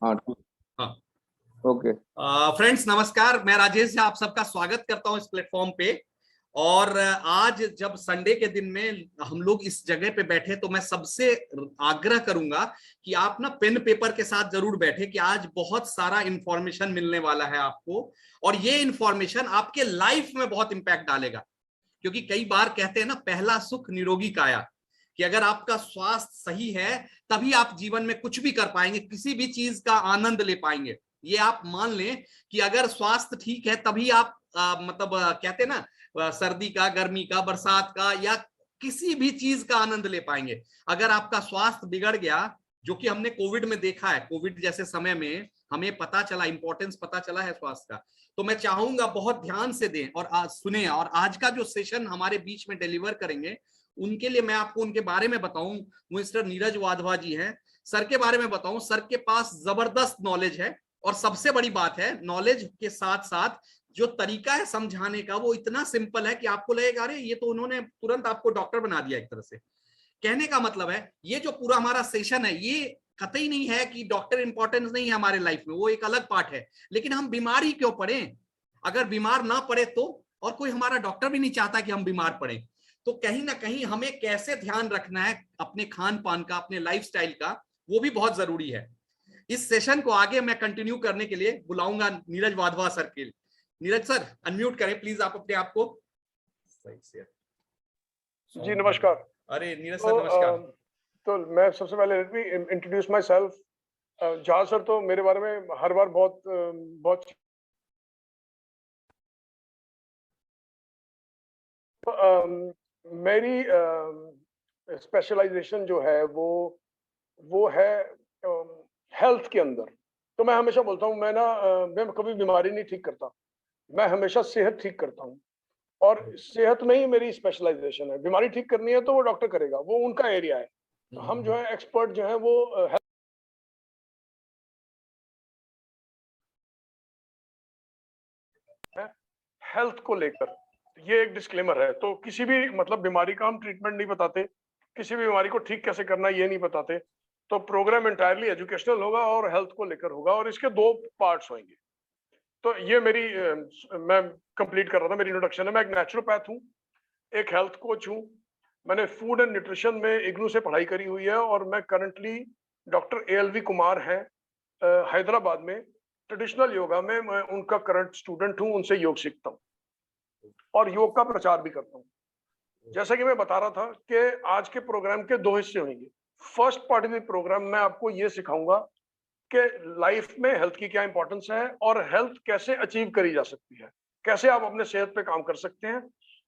हाँ ठीक। हाँ ओके। फ्रेंड्स नमस्कार, मैं राजेश झा आप सबका स्वागत करता हूं इस प्लेटफॉर्म पे। और आज जब संडे के दिन में हम लोग इस जगह पे बैठे तो मैं सबसे आग्रह करूंगा कि आप ना पेन पेपर के साथ जरूर बैठे कि आज बहुत सारा इंफॉर्मेशन मिलने वाला है आपको, और ये इंफॉर्मेशन आपके लाइफ में बहुत इंपैक्ट डालेगा। क्योंकि कई बार कहते हैं ना, पहला सुख निरोगी काया, कि अगर आपका स्वास्थ्य सही है तभी आप जीवन में कुछ भी कर पाएंगे, किसी भी चीज का आनंद ले पाएंगे। ये आप मान लें कि अगर स्वास्थ्य ठीक है तभी आप कहते हैं ना, सर्दी का, गर्मी का, बरसात का, या किसी भी चीज का आनंद ले पाएंगे। अगर आपका स्वास्थ्य बिगड़ गया, जो कि हमने कोविड में देखा है, कोविड जैसे समय में हमें पता चला, इंपॉर्टेंस पता चला है स्वास्थ्य का, तो मैं चाहूंगा बहुत ध्यान से दें और आज सुने। और आज का जो सेशन हमारे बीच में डिलीवर करेंगे उनके लिए मैं आपको उनके बारे में बताऊं। मिस्टर नीरज वाधवा जी हैं। सर के बारे में बताऊं, सर के पास जबरदस्त नॉलेज है, और सबसे बड़ी बात है, नॉलेज के साथ साथ जो तरीका है समझाने का वो इतना सिंपल है कि आपको लगेगा अरे ये तो उन्होंने तुरंत आपको डॉक्टर बना दिया। एक तरह से कहने का मतलब है, ये जो पूरा हमारा सेशन है ये कतई नहीं है कि डॉक्टर इंपॉर्टेंस नहीं है हमारे लाइफ में, वो एक अलग पार्ट है। लेकिन हम बीमार ही क्यों पड़े? अगर बीमार ना पड़े तो, और कोई हमारा डॉक्टर भी नहीं चाहता कि हम बीमार पड़े, तो कहीं ना कहीं हमें कैसे ध्यान रखना है अपने खान पान का, अपने लाइफस्टाइल का, वो भी बहुत जरूरी है। इस सेशन को आगे मैं कंटिन्यू करने के लिए बुलाऊंगा नीरज वाधवा सर के। नीरज सर अनम्यूट करें प्लीज आप अपने आप को। सही से जी नमस्कार। अरे नीरज सर नमस्कार। तो मैं सबसे पहले let me introduce my self. Jha sir तो मेरे बारे में हर बार बहुत मेरी स्पेशलाइजेशन जो है वो है हेल्थ के अंदर। तो मैं हमेशा बोलता हूँ मैं कभी बीमारी नहीं ठीक करता, मैं हमेशा सेहत ठीक करता हूँ। और सेहत में ही मेरी स्पेशलाइजेशन है। बीमारी ठीक करनी है तो वो डॉक्टर करेगा, वो उनका एरिया है। हम जो है एक्सपर्ट जो है वो हेल्थ को लेकर। ये एक डिस्क्लेमर है। तो किसी भी बीमारी का हम ट्रीटमेंट नहीं बताते, किसी भी बीमारी को ठीक कैसे करना ये नहीं बताते। तो प्रोग्राम एंटायरली एजुकेशनल होगा और हेल्थ को लेकर होगा, और इसके दो पार्ट्स होंगे। तो ये मैं कंप्लीट कर रहा था, मेरी इंट्रोडक्शन है। मैं एक नेचुरोपैथ हूँ, एक हेल्थ कोच हूँ। मैंने फूड एंड न्यूट्रिशन में इग्नू से पढ़ाई करी हुई है, और मैं करंटली डॉक्टर ALV कुमार हैं हैदराबाद में, ट्रेडिशनल योगा में मैं उनका करंट स्टूडेंट हूँ। उनसे योग सीखता हूँ और योग का प्रचार भी करता हूँ। जैसा कि मैं बता रहा था कि आज के प्रोग्राम के दो हिस्से होंगे। First part of the program मैं आपको ये सिखाऊंगा कि लाइफ में हेल्थ की क्या इंपॉर्टेंस है और हेल्थ कैसे अचीव करी जा सकती है, कैसे आप अपने सेहत पे काम कर सकते हैं।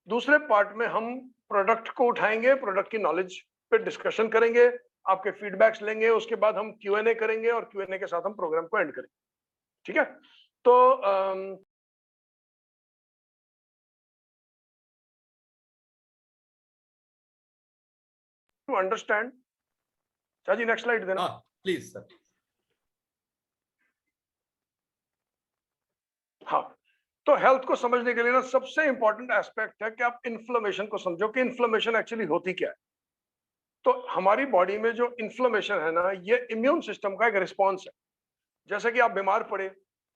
दूसरे पार्ट में हम प्रोडक्ट को उठाएंगे, प्रोडक्ट की नॉलेज पे डिस्कशन करेंगे, आपके फीडबैक्स लेंगे, उसके बाद हम Q&A करेंगे, और Q&A के साथ हम प्रोग्राम को एंड करेंगे। ठीक है? तो to understand, Shah ji next slide देना प्लीज सर। हाँ, तो हेल्थ को समझने के लिए ना सबसे इंपॉर्टेंट एस्पेक्ट है कि आप इन्फ्लेमेशन को समझो कि इन्फ्लेमेशन एक्चुअली होती क्या है। तो हमारी बॉडी में जो इन्फ्लेमेशन है ना, ये इम्यून सिस्टम का एक रिस्पॉन्स है। जैसे कि आप बीमार पड़े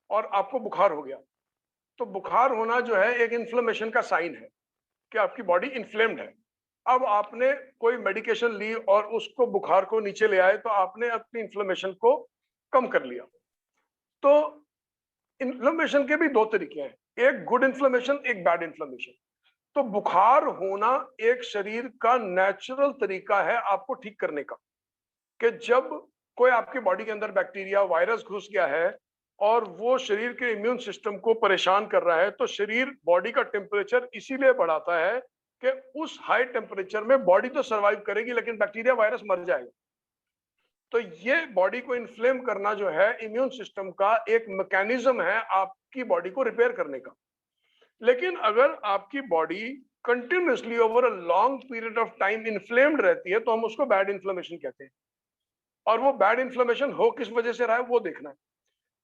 और आपको बुखार हो गया, तो बुखार होना जो है एक इन्फ्लेमेशन का साइन है कि आपकी बॉडी इन्फ्लेम्ड है। अब आपने कोई मेडिकेशन ली और उसको बुखार को नीचे ले आए, तो आपने अपनी इन्फ्लेमेशन को कम कर लिया। तो इन्फ्लेमेशन के भी दो तरीके हैं, एक गुड इन्फ्लेमेशन, एक बैड इन्फ्लेमेशन। तो बुखार होना एक शरीर का नेचुरल तरीका है आपको ठीक करने का, कि जब कोई आपकी बॉडी के अंदर बैक्टीरिया, वायरस घुस गया है और वो शरीर के इम्यून सिस्टम को परेशान कर रहा है, तो शरीर बॉडी का टेम्परेचर इसीलिए बढ़ाता है कि उस हाई टेम्परेचर में बॉडी तो सर्वाइव करेगी लेकिन बैक्टीरिया, वायरस मर जाएगा। तो ये बॉडी को इन्फ्लेम करना जो है इम्यून सिस्टम का एक मैकेनिज्म है आपकी बॉडी को रिपेयर करने का। लेकिन अगर आपकी body continuously over a long period of time inflamed रहती है, तो हम उसको बैड इन्फ्लेमेशन कहते हैं। और वो बैड इन्फ्लेमेशन हो किस वजह से रहा है वो देखना है।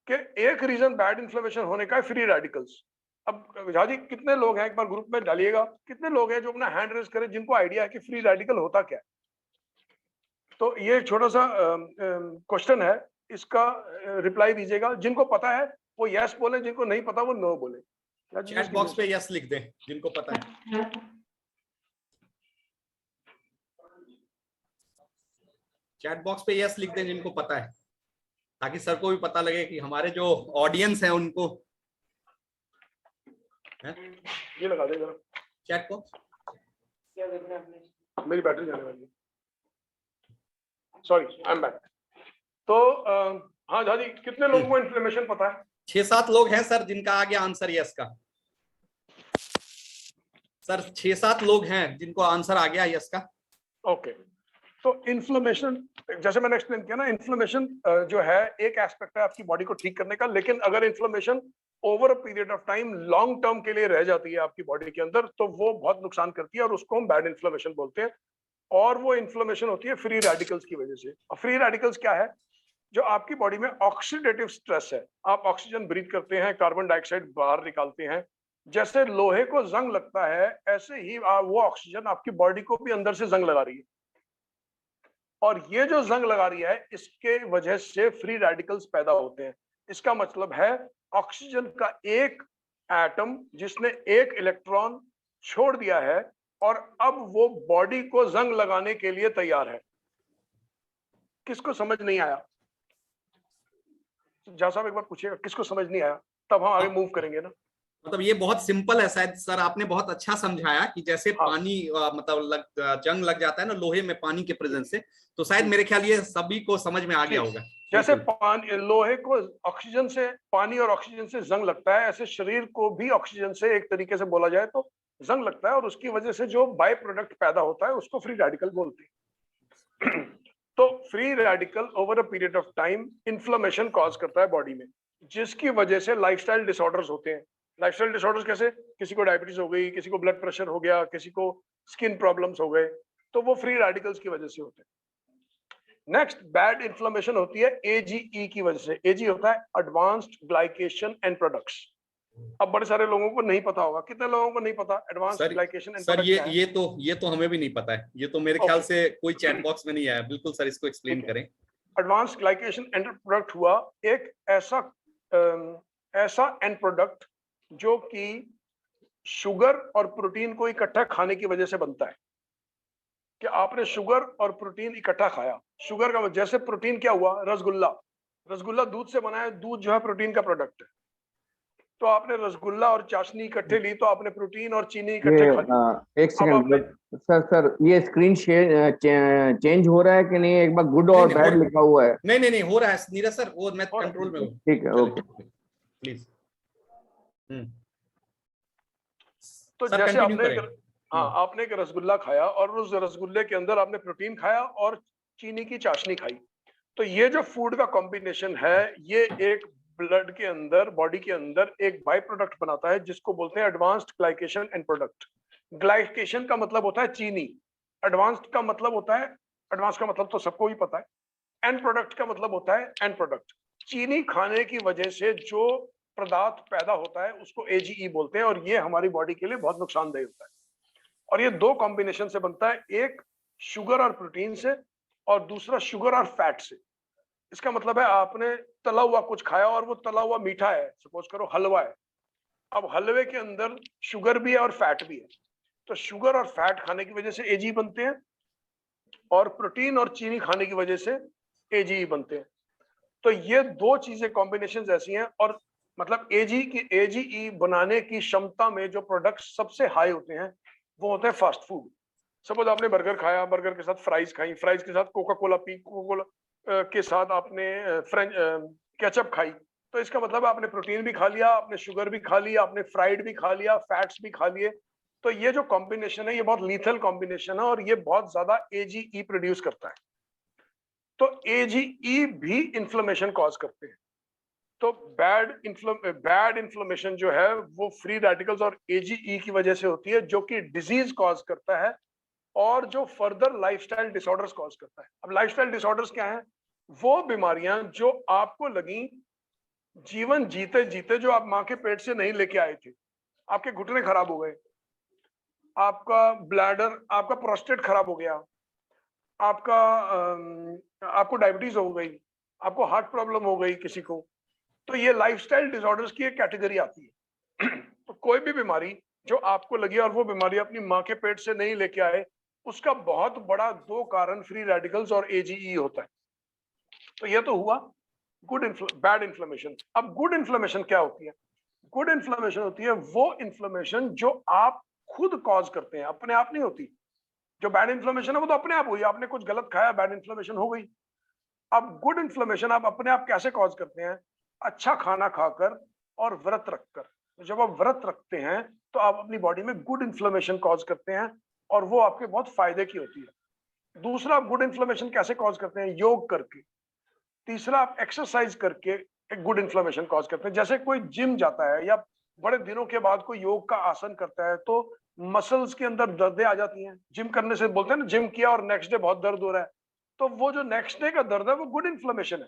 कि एक रीजन बैड इन्फ्लेमेशन होने का है फ्री रेडिकल्स। अब झा जी कितने लोग हैं, एक बार ग्रुप में डालिएगा, कितने लोग हैं जो अपना हैंड रेज करें जिनको आइडिया है कि फ्री रेडिकल होता क्या है। तो ये छोटा सा क्वेश्चन है इसका रिप्लाई दीजिएगा। जिनको पता है वो यस बोले, जिनको नहीं पता वो नो बोले। चैट बॉक्स पे यस लिख दें जिनको पता है। चैट बॉक्स पे यस लिख दें जिनको पता है, ताकि सर को भी पता लगे कि हमारे जो ऑडियंस है उनको है? ये लगा दे जरा चैट बॉक्स। क्या देखना है? मेरी बैटरी जाने वाली है। Sorry, I am back. तो हाँ झाजी, कितने लोगों को इन्फ्लेमेशन पता है? 6-7 लोग हैं सर जिनका आ गया आंसर यस का। सर 6-7 लोग हैं जिनको आंसर आ गया यस का। ओके, तो इन्फ्लेमेशन, जैसे मैंने एक्सप्लेन किया ना, इन्फ्लेमेशन जो है एक एस्पेक्ट है आपकी बॉडी को ठीक करने का, लेकिन अगर inflammation over a period of time long term के लिए रह जाती है आपकी बॉडी के अंदर, तो वो बहुत नुकसान करती है और उसको हम बैड इन्फ्लेमेशन बोलते हैं। और वो इन्फ्लेमेशन होती है फ्री रेडिकल्स की वजह से। और फ्री रेडिकल्स क्या है? जो आपकी बॉडी में ऑक्सीडेटिव स्ट्रेस है। आप ऑक्सीजन ब्रीथ करते हैं, कार्बन डाइऑक्साइड बाहर निकालते हैं, जैसे लोहे को जंग लगता है ऐसे ही वो ऑक्सीजन आपकी बॉडी को भी अंदर से जंग लगा रही है। और ये जो जंग लगा रही है, इसके वजह से फ्री रेडिकल्स पैदा होते हैं। इसका मतलब है ऑक्सीजन का एक एटम जिसने एक इलेक्ट्रॉन छोड़ दिया है और अब वो बॉडी को जंग लगाने के लिए तैयार है। किसको समझ नहीं आया? जहाँ साहब एक बार पूछिएगा किसको समझ नहीं आया, तब हम आगे मूव करेंगे ना। मतलब ये बहुत सिंपल है शायद सर, आपने बहुत अच्छा समझाया कि जैसे पानी मतलब जंग लग जाता है ना लोहे में पानी के प्रेजेंस से, तो शायद मेरे ख्याल ये सभी को समझ में आ गया होगा। जैसे पानी लोहे को ऑक्सीजन से, पानी और ऑक्सीजन से जंग लगता है, ऐसे शरीर को भी ऑक्सीजन से एक तरीके से बोला जाए तो जंग लगता है, और उसकी वजह से जो बाय प्रोडक्ट पैदा होता है उसको फ्री रेडिकल बोलते हैं। तो free radical over a period of time inflammation cause करता है बॉडी में, जिसकी वजह से लाइफस्टाइल डिसऑर्डर्स होते हैं। लाइफस्टाइल डिसऑर्डर्स कैसे? किसी को डायबिटीज हो गई, किसी को ब्लड प्रेशर हो गया, किसी को स्किन प्रॉब्लम्स हो गए, तो वो फ्री रेडिकल्स की वजह से होते हैं। नेक्स्ट बैड इन्फ्लेमेशन होती है एजीई की वजह से। एजी होता है एडवांस्ड ग्लाइकेशन एंड प्रोडक्ट्स। अब बड़े सारे लोगों को नहीं पता होगा, कितने लोगों को नहीं पता advanced glycation end products? Sir ये तो हमें भी नहीं पता है, ये तो मेरे ख्याल से कोई चैट बॉक्स में नहीं आया। बिल्कुल सर, इसको एक्सप्लेन करें। एडवांस्ड ग्लाइकेशन एंड प्रोडक्ट हुआ एक ऐसा एंड प्रोडक्ट जो कि शुगर और प्रोटीन को इकट्ठा खाने की वजह से बनता है। कि आपने शुगर और प्रोटीन इकट्ठा खाया। शुगर का जैसे प्रोटीन क्या हुआ? रसगुल्ला। रसगुल्ला दूध से बना है, दूध जो है प्रोटीन का प्रोडक्ट है। तो आपने रसगुल्ला और चाशनी इकट्ठे ली तो आपने प्रोटीन और चीनी इकट्ठे खा ली। एक सेकंड सर, ये स्क्रीन चेंज हो रहा है कि नहीं? एक बार गुड और बैड लिखा हुआ है। नहीं हो रहा है नीरज सर, वो मैं कंट्रोल में हूँ। ठीक है, ओके प्लीज। तो जैसे आपने एक रसगुल्ला खाया और उस रसगुल्ले के अंदर आपने प्रोटीन खाया और चीनी की चाशनी खाई, तो ये जो फूड का कॉम्बिनेशन है ये एक ब्लड के अंदर, बॉडी के अंदर एक बाय प्रोडक्ट बनाता है जिसको बोलते हैं advanced glycation end product. Glycation का मतलब होता है चीनी, एडवांस्ड का मतलब होता है, एडवांस का मतलब तो सबको ही पता है, एंड प्रोडक्ट का मतलब होता है एंड प्रोडक्ट। चीनी खाने की वजह से जो पदार्थ पैदा होता है उसको एजीई बोलते हैं, और ये हमारी बॉडी के लिए बहुत नुकसानदेह होता है। और ये दो कॉम्बिनेशन से बनता है, एक शुगर और प्रोटीन से और दूसरा शुगर और फैट से। इसका मतलब है आपने तला हुआ कुछ खाया और वो तला हुआ मीठा है, सपोज करो हलवा है। अब हलवे के अंदर शुगर भी है और फैट भी है, तो शुगर और फैट खाने की वजह से एजी बनते हैं और प्रोटीन और चीनी खाने की वजह से एजी बनते हैं। तो ये दो चीजें कॉम्बिनेशन ऐसी हैं, और मतलब एजीई बनाने की क्षमता में जो प्रोडक्ट सबसे हाई होते हैं वो होते हैं फास्ट फूड। सपोज आपने बर्गर खाया, बर्गर के साथ फ्राइज खाई, फ्राइज के साथ Coca Cola P, Coca Cola के साथ आपने फ्रेंच केचप खाई, तो इसका मतलब आपने प्रोटीन भी खा लिया, आपने शुगर भी खा लिया, आपने फ्राइड भी खा लिया, फैट्स भी खा लिए। तो ये जो कॉम्बिनेशन है ये बहुत लीथल कॉम्बिनेशन है और ये बहुत ज्यादा एजीई प्रोड्यूस करता है। तो एजीई भी इन्फ्लेमेशन कॉज करते हैं। तो बैड इन्फ्लेमेशन जो है वो फ्री रेडिकल्स और एजीई की वजह से होती है, जो कि डिजीज कॉज करता है और जो फर्दर लाइफस्टाइल डिसऑर्डर्स कॉज करता है। अब लाइफस्टाइल डिसऑर्डर्स क्या हैं? वो बीमारियां जो आपको लगी जीवन जीते जीते, जो आप मां के पेट से नहीं लेके आए थे। आपके घुटने खराब हो गए, आपका ब्लैडर, आपका प्रोस्टेट खराब हो गया, आपको डायबिटीज हो गई, आपको हार्ट प्रॉब्लम हो गई किसी को, तो ये लाइफस्टाइल डिसऑर्डर्स की एक कैटेगरी आती है। तो कोई भी बीमारी जो आपको लगी और वो बीमारी अपनी माँ के पेट से नहीं लेके आए, उसका बहुत बड़ा 2 कारण फ्री रेडिकल्स और एजीई होता है। तो ये तो हुआ बैड इन्फ्लेमेशन। अब गुड इन्फ्लेमेशन क्या होती है? गुड इन्फ्लेमेशन होती है वो इन्फ्लेमेशन जो आप खुद कॉज करते हैं, अपने आप नहीं होती। जो बैड इन्फ्लेमेशन है वो तो अपने आप हुई, आपने कुछ गलत खाया, बैड इन्फ्लेमेशन हो गई। अब गुड इन्फ्लेमेशन आप अपने आप कैसे कॉज करते हैं? अच्छा खाना खाकर और व्रत रखकर। तो जब आप व्रत रखते हैं तो आप अपनी बॉडी में गुड इन्फ्लेमेशन कॉज करते हैं और वो आपके बहुत फायदे की होती है। दूसरा, आप गुड इन्फ्लेमेशन कैसे कॉज करते हैं? योग करके। तीसरा, आप एक्सरसाइज करके एक गुड इन्फ्लेमेशन कॉज करते हैं। जैसे कोई जिम जाता है या बड़े दिनों के बाद कोई योग का आसन करता है तो मसल्स के अंदर दर्दें आ जाती हैं। जिम करने से बोलते हैं ना, जिम किया और नेक्स्ट डे बहुत दर्द हो रहा है, तो वो जो नेक्स्ट डे का दर्द है वो गुड इन्फ्लेमेशन है।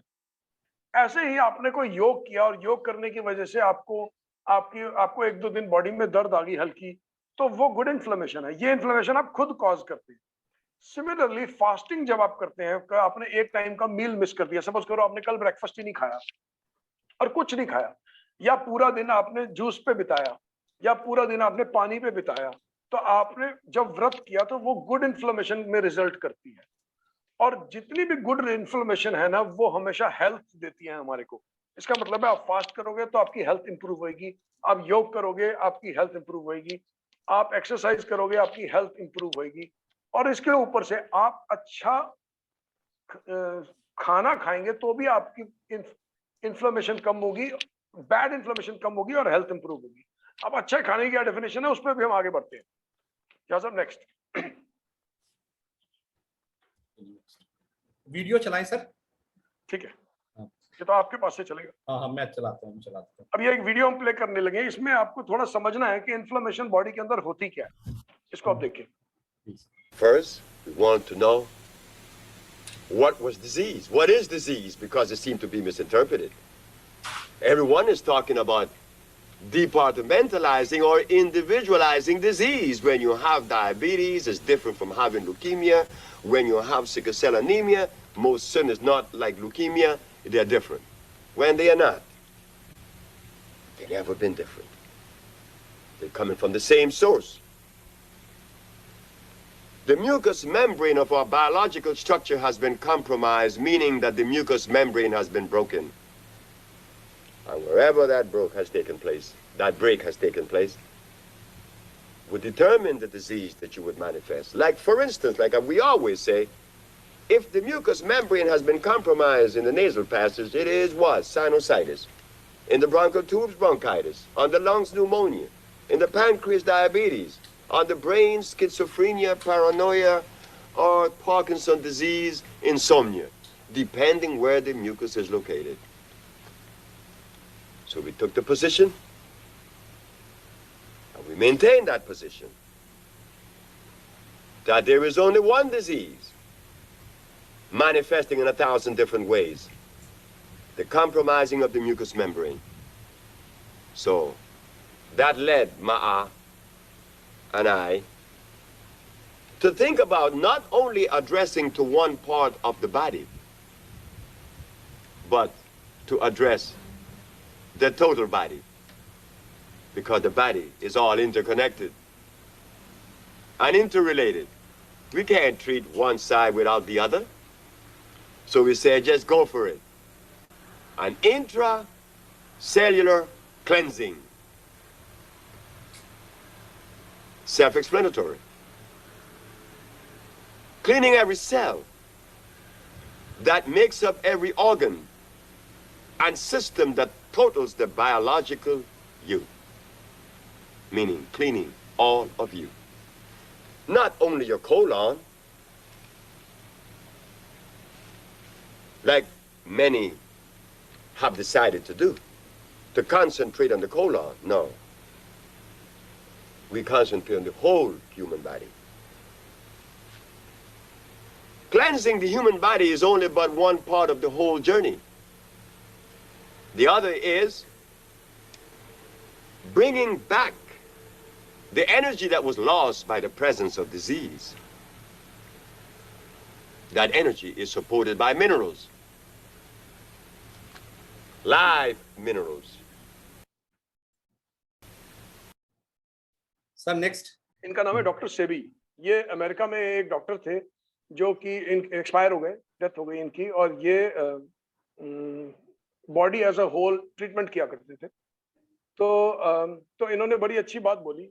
ऐसे ही आपने कोई योग किया और योग करने की वजह से आपको 1-2 दिन बॉडी में दर्द आ गई हल्की, तो वो गुड इन्फ्लेमेशन है। ये इन्फ्लेमेशन आप खुद कॉज करते हैं। सिमिलरली फास्टिंग जब आप करते हैं, आपने एक टाइम का मील मिस कर दिया, सपोज करो आपने कल ब्रेकफास्ट ही नहीं खाया और कुछ नहीं खाया, या पूरा दिन आपने जूस पे बिताया, या पूरा दिन आपने पानी पे बिताया, तो आपने जब व्रत किया तो वो गुड इन्फ्लेमेशन में रिजल्ट करती है। और जितनी भी गुड इन्फ्लेमेशन है ना, वो हमेशा हेल्थ देती है हमारे को। इसका मतलब है आप फास्ट करोगे तो आपकी हेल्थ इंप्रूव होगी, आप योग करोगे आपकी हेल्थ इंप्रूव होगी, आप एक्सरसाइज करोगे आपकी हेल्थ इंप्रूव होगी, और इसके ऊपर से आप अच्छा खाना खाएंगे तो भी आपकी इन्फ्लेमेशन कम होगी, बैड इन्फ्लेमेशन कम होगी और हेल्थ इंप्रूव होगी। अब अच्छा खाने की क्या डेफिनेशन है, उस पर भी हम आगे बढ़ते हैं। क्या सर, नेक्स्ट वीडियो चलाएं सर। ठीक है, ये तो आपके पास से चलेगा। हाँ हाँ, मैं चलाता हूँ। अब ये एक वीडियो हम प्ले करने लगे, इसमें आपको थोड़ा समझना है कि इन्फ्लेमेशन बॉडी के अंदर होती क्या है। इसको आप देखिए। First, we want to know what was disease. What is disease? Because it seemed to be misinterpreted. Everyone is talking about departmentalizing or individualizing disease. When you have diabetes, it's different from having leukemia. When you have sickle cell anemia, most sin is not like leukemia. They're different. When they are not, they've never been different. They're coming from the same source. The mucous membrane of our biological structure has been compromised, meaning that the mucous membrane has been broken. And wherever that break has taken place, would determine the disease that you would manifest. Like, for instance, like we always say, if the mucous membrane has been compromised in the nasal passage, it is what? Sinusitis. In the bronchial tubes, bronchitis. On the lungs, pneumonia. In the pancreas, diabetes. On the brain, schizophrenia, paranoia, or Parkinson's disease, insomnia, depending where the mucus is located. So we took the position, and we maintained that position, that there is only one disease manifesting in 1,000 different ways, the compromising of the mucous membrane. So that led Ma'a and I to think about not only addressing to one part of the body, but to address the total body, because the body is all interconnected and interrelated. We can't treat one side without the other. So we said, just go for it. An intracellular cleansing. Self-explanatory. Cleaning every cell that makes up every organ and system that totals the biological you. Meaning cleaning all of you. Not only your colon, like many have decided to do, to concentrate on the colon. No. We concentrate on the whole human body. Cleansing the human body is only but one part of the whole journey. The other is bringing back the energy that was lost by the presence of disease. That energy is supported by minerals. live minerals. Sir next. इनका नाम है doctor SEBI. ये America में एक doctor थे जो कि expire हो गए, डेथ हो गई इनकी, और ये body as a whole treatment किया करते थे। तो इन्होंने बड़ी अच्छी बात बोली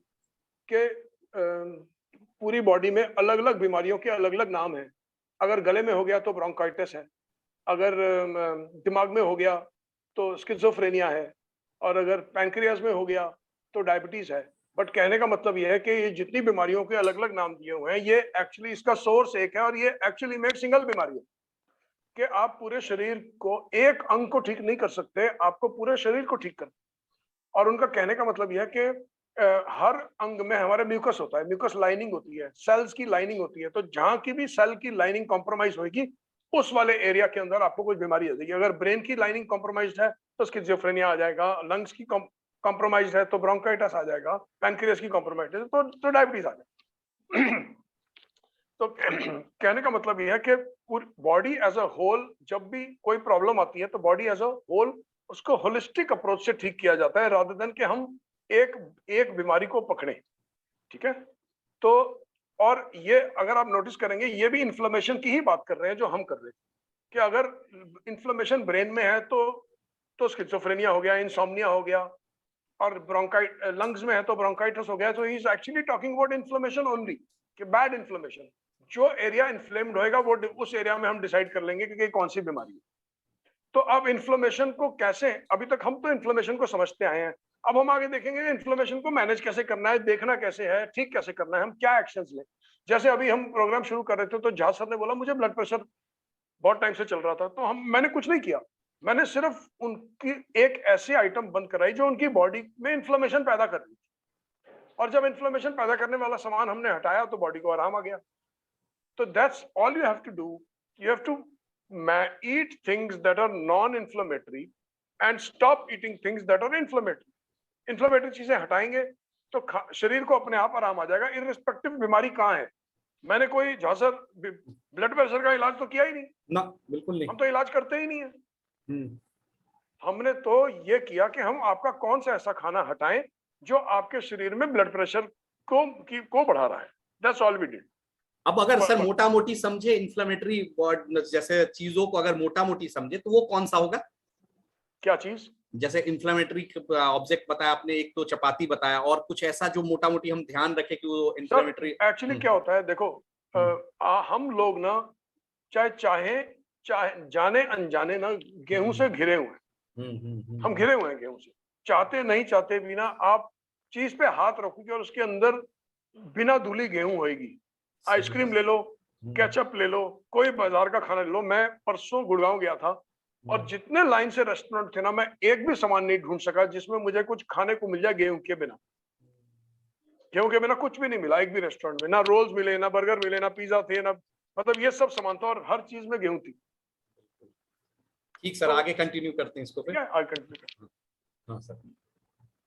कि पूरी बॉडी में अलग अलग बीमारियों के अलग अलग नाम हैं। अगर गले में हो गया तो ब्रोंकाइटिस है, अगर दिमाग में हो गया तो स्किज़ोफ्रेनिया है, और अगर पैंक्रियाज में हो गया तो डायबिटीज है। बट कहने का मतलब यह है कि ये जितनी बीमारियों के अलग अलग नाम दिए हुए हैं, ये एक्चुअली इसका सोर्स एक है, और ये एक्चुअली में एक सिंगल बीमारी है कि आप पूरे शरीर को, एक अंग को ठीक नहीं कर सकते, आपको पूरे शरीर को ठीक करना। और उनका कहने का मतलब यह है कि हर अंग में हमारे म्यूकस होता है, म्यूकस लाइनिंग होती है, सेल्स की लाइनिंग होती है। तो जहां की भी सेल की लाइनिंग कॉम्प्रोमाइज होगी, उस वाले एरिया के अंदर आपको कोई बीमारी आ जाएगी। अगर ब्रेन की लाइनिंग कॉम्प्रोमाइज है तो स्किज़ोफ्रेनिया आ जाएगा, लंग्स की कॉम्प्रोमाइज है तो ब्रोंकाइटिस आ जाएगा, पैंक्रियास की कॉम्प्रोमाइज है तो डायबिटीज आ जाएगा। तो कहने का मतलब यह है कि पूरी बॉडी एज अ होल, जब भी कोई प्रॉब्लम आती है तो बॉडी एज अ होल उसको होलिस्टिक अप्रोच से ठीक किया जाता है, रादर देन कि हम एक बीमारी को पकड़े। ठीक है, तो और ये अगर आप नोटिस करेंगे, ये भी इन्फ्लेमेशन की ही बात कर रहे हैं जो हम कर रहे हैं, कि अगर इन्फ्लेमेशन ब्रेन में है तो स्किज़ोफ्रेनिया हो गया, इंसोम्निया हो गया, और ब्रोंकाइट लंग्स में है तो ब्रोंकाइटिस हो गया। तो he is actually talking about inflammation only, कि बैड इन्फ्लेमेशन। जो एरिया इन्फ्लेम्ड होएगा वो उस एरिया में हम डिसाइड कर लेंगे कि कौन सी बीमारी है। तो अब इन्फ्लेमेशन को कैसे, अभी तक हम तो इन्फ्लेमेशन को समझते आए हैं, अब हम आगे देखेंगे इन्फ्लेमेशन को मैनेज कैसे करना है, देखना कैसे है, ठीक कैसे करना है, हम क्या एक्शंस लें। जैसे अभी हम प्रोग्राम शुरू कर रहे थे तो जहाज सर ने बोला मुझे ब्लड प्रेशर बहुत टाइम से चल रहा था, तो मैंने कुछ नहीं किया, मैंने सिर्फ उनकी एक ऐसी आइटम बंद कराई जो उनकी बॉडी में इन्फ्लेमेशन पैदा कर रही थी, और जब इन्फ्लेमेशन पैदा करने वाला सामान हमने हटाया तो बॉडी को आराम आ गया। तो that's all you have to do, you have to eat things that are non-inflammatory and stop eating things that are inflammatory. Inflammatory चीजें हटाएंगे तो शरीर को अपने आप आराम आ जाएगा, इर्रिस्पेक्टिव बीमारी कहाँ है। मैंने कोई झांसर ब्लड प्रेशर का इलाज तो किया ही नहीं ना, बिल्कुल नहीं, हम तो इलाज करते ही नहीं है। हमने तो ये किया कि हम आपका कौन सा ऐसा खाना हटाएं जो आपके शरीर में ब्लड प्रेशर को बढ़ा रहा है। That's all we did. अब अगर सर मोटा मोटी समझे इन्फ्लेमेटरी जैसे चीजों को अगर मोटा मोटी समझे तो वो कौन सा होगा? क्या चीज? जैसे इन्फ्लेमेटरी ऑब्जेक्ट बताया आपने, एक तो चपाती बताया, और कुछ ऐसा जो मोटा मोटी हम ध्यान रखें कि वो इन्फ्लेमेटरी। एक्चुअली क्या होता है, देखो हम लोग ना चाहे जाने अनजाने ना गेहूं से घिरे हुए हैं। हम घिरे हुए हैं गेहूं से, चाहते नहीं चाहते भी ना। आप चीज पे हाथ रखोगे और उसके अंदर बिना धुली गेहूं होएगी। आइसक्रीम ले लो, केचप ले लो, कोई बाजार का खाना ले लो। मैं परसों गुड़गांव गया था और जितने लाइन से रेस्टोरेंट थे ना, मैं एक भी सामान नहीं ढूंढ सका जिसमें मुझे कुछ खाने को मिल जाए गेहूं के बिना। गेहूं के बिना कुछ भी नहीं मिला एक भी रेस्टोरेंट में, ना रोल्स मिले, ना बर्गर मिले, ना पिज्जा थे, ना मतलब ये सब सामान था, और हर चीज में गेहूं थी। ठीक सर, आगे कंटिन्यू करते हैं इसको फिर। आगे कंटिन्यू। हाँ सर।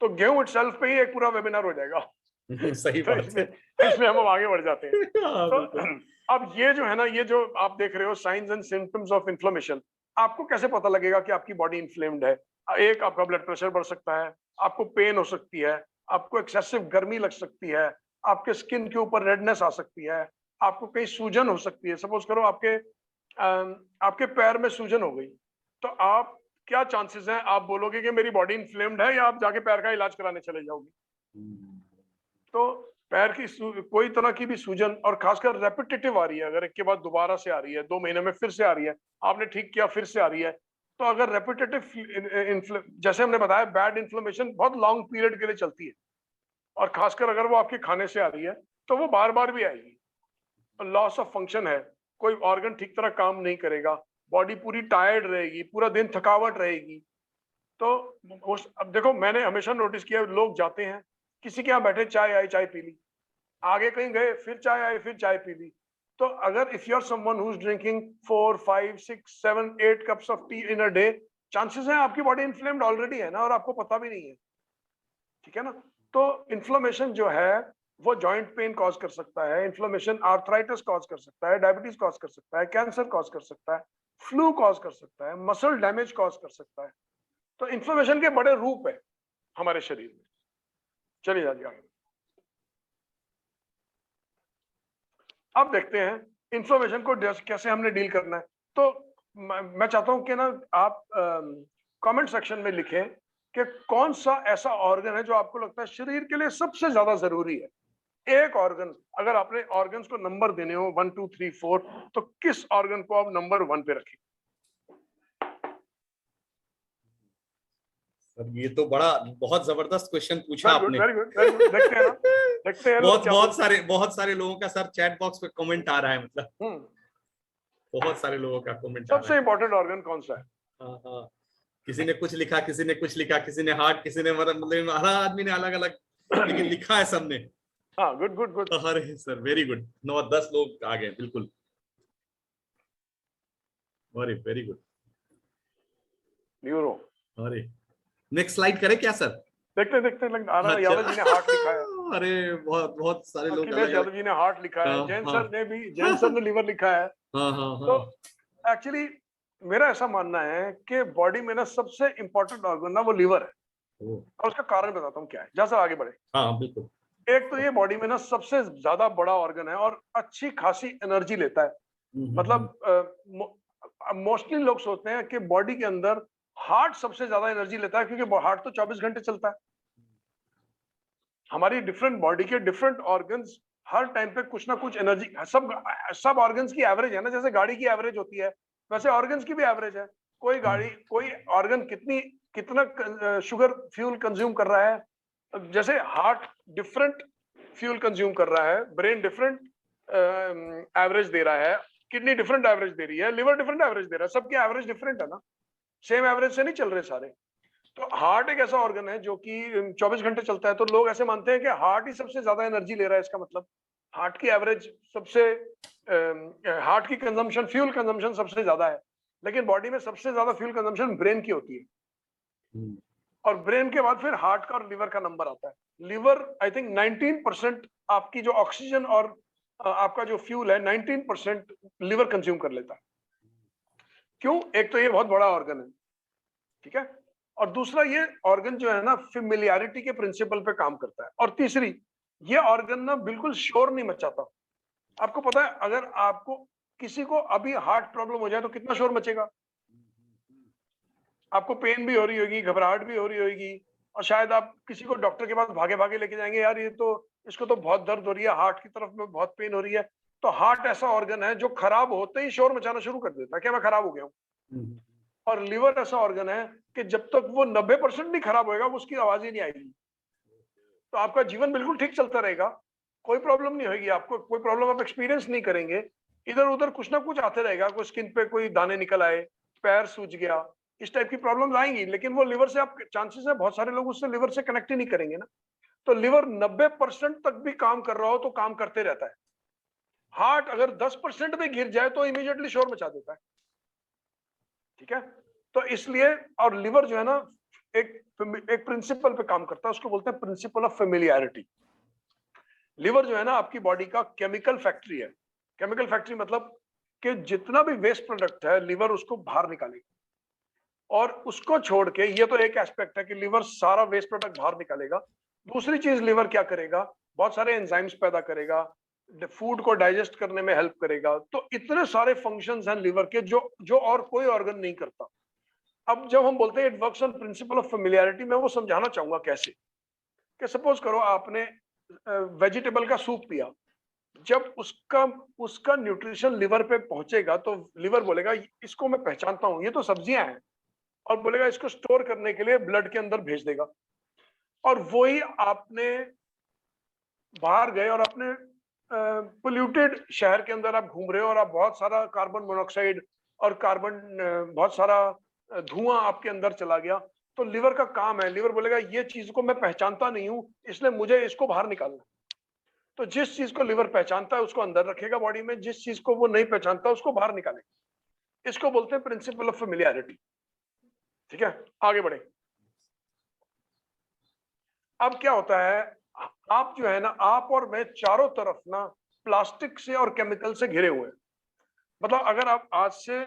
तो गेहूं इटसेल्फ पे ही एक पूरा वेबिनार हो जाएगा। सही तो बात है। इसमें हम आगे बढ़ जाते हैं। तो अब ये जो है ना, ये जो आप देख रहे हो science and symptoms of inflammation, आपको कैसे पता लगेगा कि आपकी बॉडी इन्फ्लेम्ड है? एक, आपका ब्लड प्रेशर बढ़ सकता है, आपको पेन हो सकती है, आपको एक्सेसिव गर्मी लग सकती है, आपके स्किन के ऊपर रेडनेस आ सकती है, आपको कहीं सूजन हो सकती है। सपोज करो आपके पैर में सूजन हो गई, तो आप क्या चांसेस हैं, आप बोलोगे कि मेरी बॉडी इन्फ्लेम्ड है, या आप जाके पैर का इलाज कराने चले जाओगे? तो पैर की कोई तरह की भी सूजन, और खासकर रेपिटेटिव आ रही है, अगर एक के बाद दोबारा से आ रही है, 2 महीने में फिर से आ रही है, आपने ठीक किया फिर से आ रही है, तो अगर रेपिटेटिव, जैसे हमने बताया, बैड इन्फ्लेमेशन बहुत लॉन्ग पीरियड के लिए चलती है, और खासकर अगर वो आपके खाने से आ रही है तो वो बार बार भी आएगी। लॉस ऑफ फंक्शन है, कोई ऑर्गन ठीक तरह काम नहीं करेगा, बॉडी पूरी टायर्ड रहेगी, पूरा दिन थकावट रहेगी। तो अब देखो, मैंने हमेशा नोटिस किया, लोग जाते हैं किसी के यहाँ बैठे, चाय आई, चाय पी ली, आगे कहीं गए, फिर चाय आई, फिर चाय पी ली। तो अगर if you are someone who is drinking 4, 5, 6, 7, 8 cups of tea in a day, chances हैं आपकी बॉडी इन्फ्लेम्ड ऑलरेडी है ना, और आपको पता भी नहीं है। ठीक है ना? तो इन्फ्लेमेशन जो है वो जॉइंट पेन कॉज कर सकता है, इन्फ्लेमेशन आर्थराइटिस कॉज कर सकता है, डायबिटीज कॉज कर सकता है, कैंसर कॉज कर सकता है, फ्लू कॉज कर सकता है, मसल डैमेज कॉज कर सकता है। तो इन्फ्लेमेशन के बड़े रूप है हमारे शरीर में। चलिए आगे। अब देखते हैं इन्फ्लेमेशन को कैसे हमने डील करना है। तो मैं चाहता हूं कि ना आप कमेंट सेक्शन में लिखें कि कौन सा ऐसा ऑर्गन है जो आपको लगता है शरीर के लिए सबसे ज्यादा जरूरी है। एक ऑर्गन, अगर आपने ऑर्गन्स को नंबर देने हो 1 2 3 4, तो किस ऑर्गन को आप नंबर 1 पे रखें? सर ये तो बहुत जबरदस्त क्वेश्चन पूछा आपने। Very good, very good. देखते हैं ना बहुत सारे लोगों का सर चैट बॉक्स पे कमेंट आ रहा है, मतलब बहुत सारे लोगों का कमेंट आ रहा है। सबसे इंपॉर्टेंट ऑर्गन कौन सा है? हाँ, किसी ने कुछ लिखा, किसी ने कुछ लिखा, किसी ने हार्ट, किसी ने मतलब हर आदमी ने अलग अलग लेकिन लिखा है सबने। हाँ, गुड गुड गुड। अरे सर वेरी गुड, 9-10 लोग आ गए, बिल्कुल वेरी गुड। न्यूरो। अरे नेक्स्ट स्लाइड करें क्या सर? देखते यादव जी ने हार्ट लिखा है। अरे बहुत सारे लोग, अखिलेश यादव जी ने हार्ट लिखा है, जैन सर ने लिवर लिखा है। तो एक्चुअली मेरा ऐसा मानना है कि बॉडी में ना सबसे इंपॉर्टेंट ऑर्गन ना वो लिवर है। और उसका कारण बताता हूँ क्या है, जैसा आगे बढ़े। हाँ बिल्कुल। एक तो ये बॉडी में ना सबसे ज्यादा बड़ा ऑर्गन है और अच्छी खासी एनर्जी लेता है। मतलब मोस्टली लोग सोचते हैं कि बॉडी के अंदर हार्ट सबसे ज्यादा एनर्जी लेता है, क्योंकि हार्ट तो 24 घंटे चलता है। हमारी डिफरेंट बॉडी के डिफरेंट ऑर्गन्स हर टाइम पे कुछ ना कुछ एनर्जी, सब ऑर्गन्स की एवरेज है ना, जैसे गाड़ी की एवरेज होती है वैसे ऑर्गन्स की भी एवरेज है। कोई ऑर्गन कितना शुगर फ्यूल कंज्यूम कर रहा है, जैसे हार्ट डिफरेंट फ्यूल कंज्यूम कर रहा है, ब्रेन डिफरेंट एवरेज दे रहा है, किडनी डिफरेंट एवरेज दे रही है, लिवर डिफरेंट एवरेज दे रहा है, सबकी एवरेज डिफरेंट है ना, सेम एवरेज से नहीं चल रहे सारे। तो हार्ट एक ऐसा ऑर्गन है जो कि 24 घंटे चलता है। तो लोग ऐसे मानते हैं कि हार्ट ही सबसे ज्यादा एनर्जी ले रहा है। इसका मतलब हार्ट की एवरेज हार्ट की कंजम्पशन, फ्यूल कंजम्पशन सबसे ज्यादा है, लेकिन बॉडी में सबसे ज्यादा फ्यूल कंजम्पशन ब्रेन की होती है। और ब्रेन के बाद फिर हार्ट का और लिवर का नंबर आता है। लिवर आई थिंक 19% आपकी जो ऑक्सीजन और आपका जो फ्यूल है 19% लिवर कंज्यूम कर लेता है। क्यों? एक तो ये बहुत बड़ा ऑर्गन है, ठीक है, और दूसरा ये ऑर्गन जो है ना फेमिलियरिटी के प्रिंसिपल पे काम करता है, और तीसरी ये ऑर्गन ना बिल्कुल शोर नहीं मचाता। आपको पता है अगर आपको किसी को अभी हार्ट प्रॉब्लम हो जाए तो कितना शोर मचेगा? आपको पेन भी हो रही होगी, घबराहट भी हो रही होगी, और शायद आप किसी को डॉक्टर के पास भागे भागे लेके जाएंगे, यार ये तो इसको तो बहुत दर्द हो रही है, हार्ट की तरफ में बहुत पेन हो रही है। तो हार्ट ऐसा ऑर्गन है जो खराब होते ही शोर मचाना शुरू कर देता है कि मैं खराब हो गया हूँ। और लिवर ऐसा ऑर्गन है कि जब तक वो 90% नहीं खराब होएगा उसकी आवाज ही नहीं आएगी। तो आपका जीवन बिल्कुल ठीक चलता रहेगा, कोई प्रॉब्लम नहीं होगी, आपको कोई प्रॉब्लम आप एक्सपीरियंस नहीं करेंगे। इधर उधर कुछ ना कुछ आते रहेगा, कोई स्किन पे कोई दाने निकल आए, पैर सूज गया, इस टाइप की प्रॉब्लम आएंगी, लेकिन वो लिवर से आप चांसेस है बहुत सारे लोग उससे लिवर से कनेक्ट ही नहीं करेंगे ना। तो लिवर 90% तक भी काम कर रहा हो तो काम करते रहता है। हार्ट अगर 10% भी गिर जाए तो इमीडिएटली शोर मचा देता है, ठीक है। तो इसलिए, और लिवर जो है ना एक प्रिंसिपल पे काम करता है, उसको बोलते हैं प्रिंसिपल ऑफ फेमिलियरिटी। लिवर जो है ना आपकी बॉडी का केमिकल फैक्ट्री है। केमिकल फैक्ट्री मतलब कि जितना भी वेस्ट प्रोडक्ट है लिवर उसको बाहर निकालेगा, और उसको छोड़ के, ये तो एक एस्पेक्ट है कि लिवर सारा वेस्ट प्रोडक्ट बाहर निकालेगा। दूसरी चीज लिवर क्या करेगा, बहुत सारे एंजाइम्स पैदा करेगा, फूड को डाइजेस्ट करने में हेल्प करेगा। तो इतने सारे फंक्शंस हैं लिवर के जो और कोई ऑर्गन नहीं करता। अब जब हम बोलते हैं it works on principle of familiarity, मैं वो समझाना चाहूंगा कैसे। कि सपोज करो आपने वेजिटेबल का सूप पिया, जब उसका न्यूट्रिशन लिवर पे पहुंचेगा तो लिवर बोलेगा इसको मैं पहचानता हूं, ये तो सब्जियां हैं, और बोलेगा इसको स्टोर करने के लिए ब्लड के अंदर भेज देगा। और वही आपने बाहर गए और अपने पोल्यूटेड शहर के अंदर आप घूम रहे हो और आप बहुत सारा कार्बन मोनोऑक्साइड और बहुत सारा धुआं आपके अंदर चला गया, तो लिवर का काम है, लिवर बोलेगा ये चीज को मैं पहचानता नहीं हूं, इसलिए मुझे इसको बाहर निकालना। तो जिस चीज को लिवर पहचानता है उसको अंदर रखेगा बॉडी में, जिस चीज को वो नहीं पहचानता उसको बाहर निकालेगा। इसको बोलते हैं प्रिंसिपल ऑफ फेमिलियरिटी, ठीक है। आगे बढ़े। अब क्या होता है, आप जो है ना, आप और मैं चारों तरफ ना प्लास्टिक से और केमिकल से घिरे हुए हैं। मतलब अगर आप आज से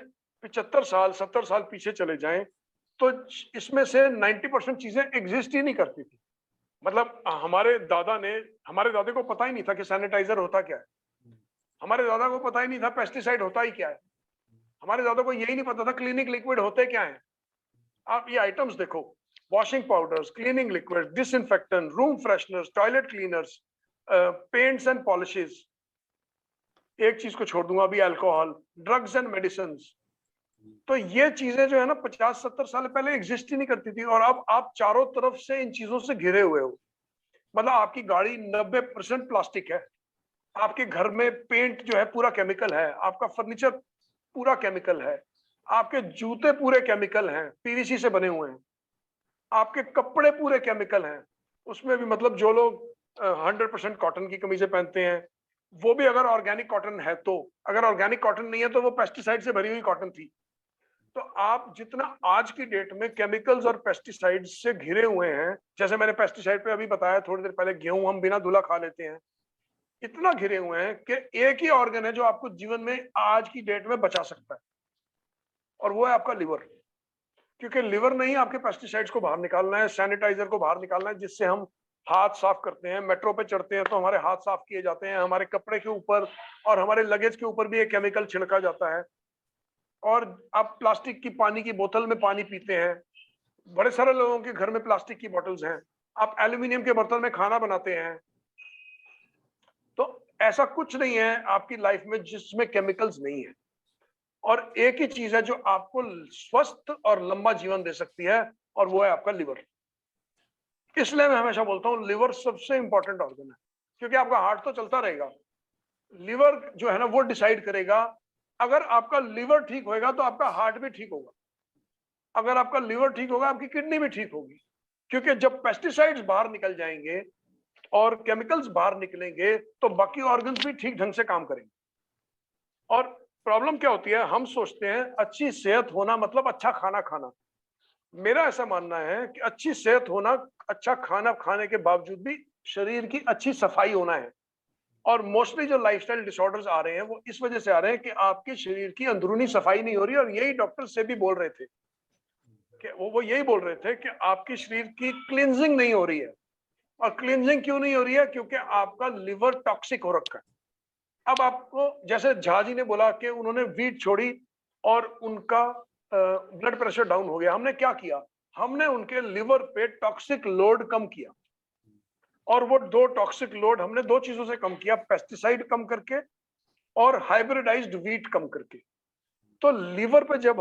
75 साल 70 साल पीछे चले जाएं तो इसमें से 90% चीजें एग्जिस्ट ही नहीं करती थी। मतलब हमारे दादे को पता ही नहीं था कि सैनिटाइजर होता क्या है, हमारे दादा को पता ही नहीं था पेस्टिसाइड होता ही क्या है, हमारे दादा को यही नहीं पता था क्लीनिंग लिक्विड होते क्या है। आप ये आइटम्स देखो, washing powders, cleaning liquid, disinfectant, room fresheners, toilet cleaners, paints and polishes, एक चीज को छोड़ दूंगा अभी, अल्कोहल, ड्रग्स एंड मेडिसिन। तो ये चीजें जो है ना 50-70 साल पहले एग्जिस्ट ही नहीं करती थी, और अब आप चारों तरफ से इन चीजों से घिरे हुए हो। मतलब आपकी गाड़ी 90% प्लास्टिक है, आपके घर में पेंट जो है पूरा केमिकल है, आपका फर्नीचर पूरा केमिकल है, आपके जूते पूरे केमिकल हैं, पीवीसी से बने हुए हैं, आपके कपड़े पूरे केमिकल हैं। उसमें भी मतलब जो लोग 100% कॉटन की कमीजें पहनते हैं, वो भी अगर ऑर्गेनिक कॉटन है तो, अगर ऑर्गेनिक कॉटन नहीं है तो वो पेस्टिसाइड से भरी हुई कॉटन थी। तो आप जितना आज की डेट में केमिकल्स और पेस्टिसाइड से घिरे हुए हैं, जैसे मैंने पेस्टिसाइड पे अभी बताया थोड़ी देर पहले, गेहूं हम बिना धुला खा लेते हैं, इतना घिरे हुए हैं कि एक ही ऑर्गन है जो आपको जीवन में आज की डेट में बचा सकता है, और वो है आपका लिवर। क्योंकि लिवर ने ही आपके पेस्टिसाइड्स को बाहर निकालना है, सैनिटाइजर को बाहर निकालना है, जिससे हम हाथ साफ करते हैं, मेट्रो पे चढ़ते हैं तो हमारे हाथ साफ किए जाते हैं, हमारे कपड़े के ऊपर और हमारे लगेज के ऊपर भी एक केमिकल छिड़का जाता है। और आप प्लास्टिक की पानी की बोतल में पानी पीते हैं, बड़े सारे लोगों के घर में प्लास्टिक की बोतल्स हैं, आप एल्यूमिनियम के बर्तन में खाना बनाते हैं। तो ऐसा कुछ नहीं है आपकी लाइफ में जिसमें केमिकल्स नहीं है, और एक ही चीज है जो आपको स्वस्थ और लंबा जीवन दे सकती है, और वो है आपका लिवर। इसलिए मैं हमेशा बोलता हूँ लिवर सबसे इंपॉर्टेंट ऑर्गन है, क्योंकि आपका हार्ट तो चलता रहेगा, लिवर जो है ना वो डिसाइड करेगा। अगर आपका लिवर ठीक होएगा तो आपका हार्ट भी ठीक होगा, अगर आपका लिवर ठीक होगा आपकी किडनी भी ठीक होगी। क्योंकि जब पेस्टिसाइड्स बाहर निकल जाएंगे और केमिकल्स बाहर निकलेंगे तो बाकी ऑर्गन्स भी ठीक ढंग से काम करेंगे। और प्रॉब्लम क्या होती है, हम सोचते हैं अच्छी सेहत होना मतलब अच्छा खाना खाना। मेरा ऐसा मानना है कि अच्छी सेहत होना अच्छा खाना खाने के बावजूद भी शरीर की अच्छी सफाई होना है। और मोस्टली जो लाइफस्टाइल डिसऑर्डर्स आ रहे हैं वो इस वजह से आ रहे हैं कि आपके शरीर की अंदरूनी सफाई नहीं हो रही। और यही डॉक्टर से भी बोल रहे थे कि वो यही बोल रहे थे कि आपके शरीर की क्लींजिंग नहीं हो रही है। और क्लींजिंग क्यों नहीं हो रही है? क्योंकि आपका लिवर टॉक्सिक हो रखा है। अब आपको, जैसे झा जी ने बोला कि उन्होंने वीट छोड़ी और उनका ब्लड प्रेशर डाउन हो गया, हमने क्या किया? हमने उनके लिवर पे टॉक्सिक लोड कम किया। और वो दो टॉक्सिक लोड हमने दो चीजों से कम किया, पेस्टिसाइड कम करके और हाइब्रिडाइज्ड वीट कम करके। तो लिवर पे जब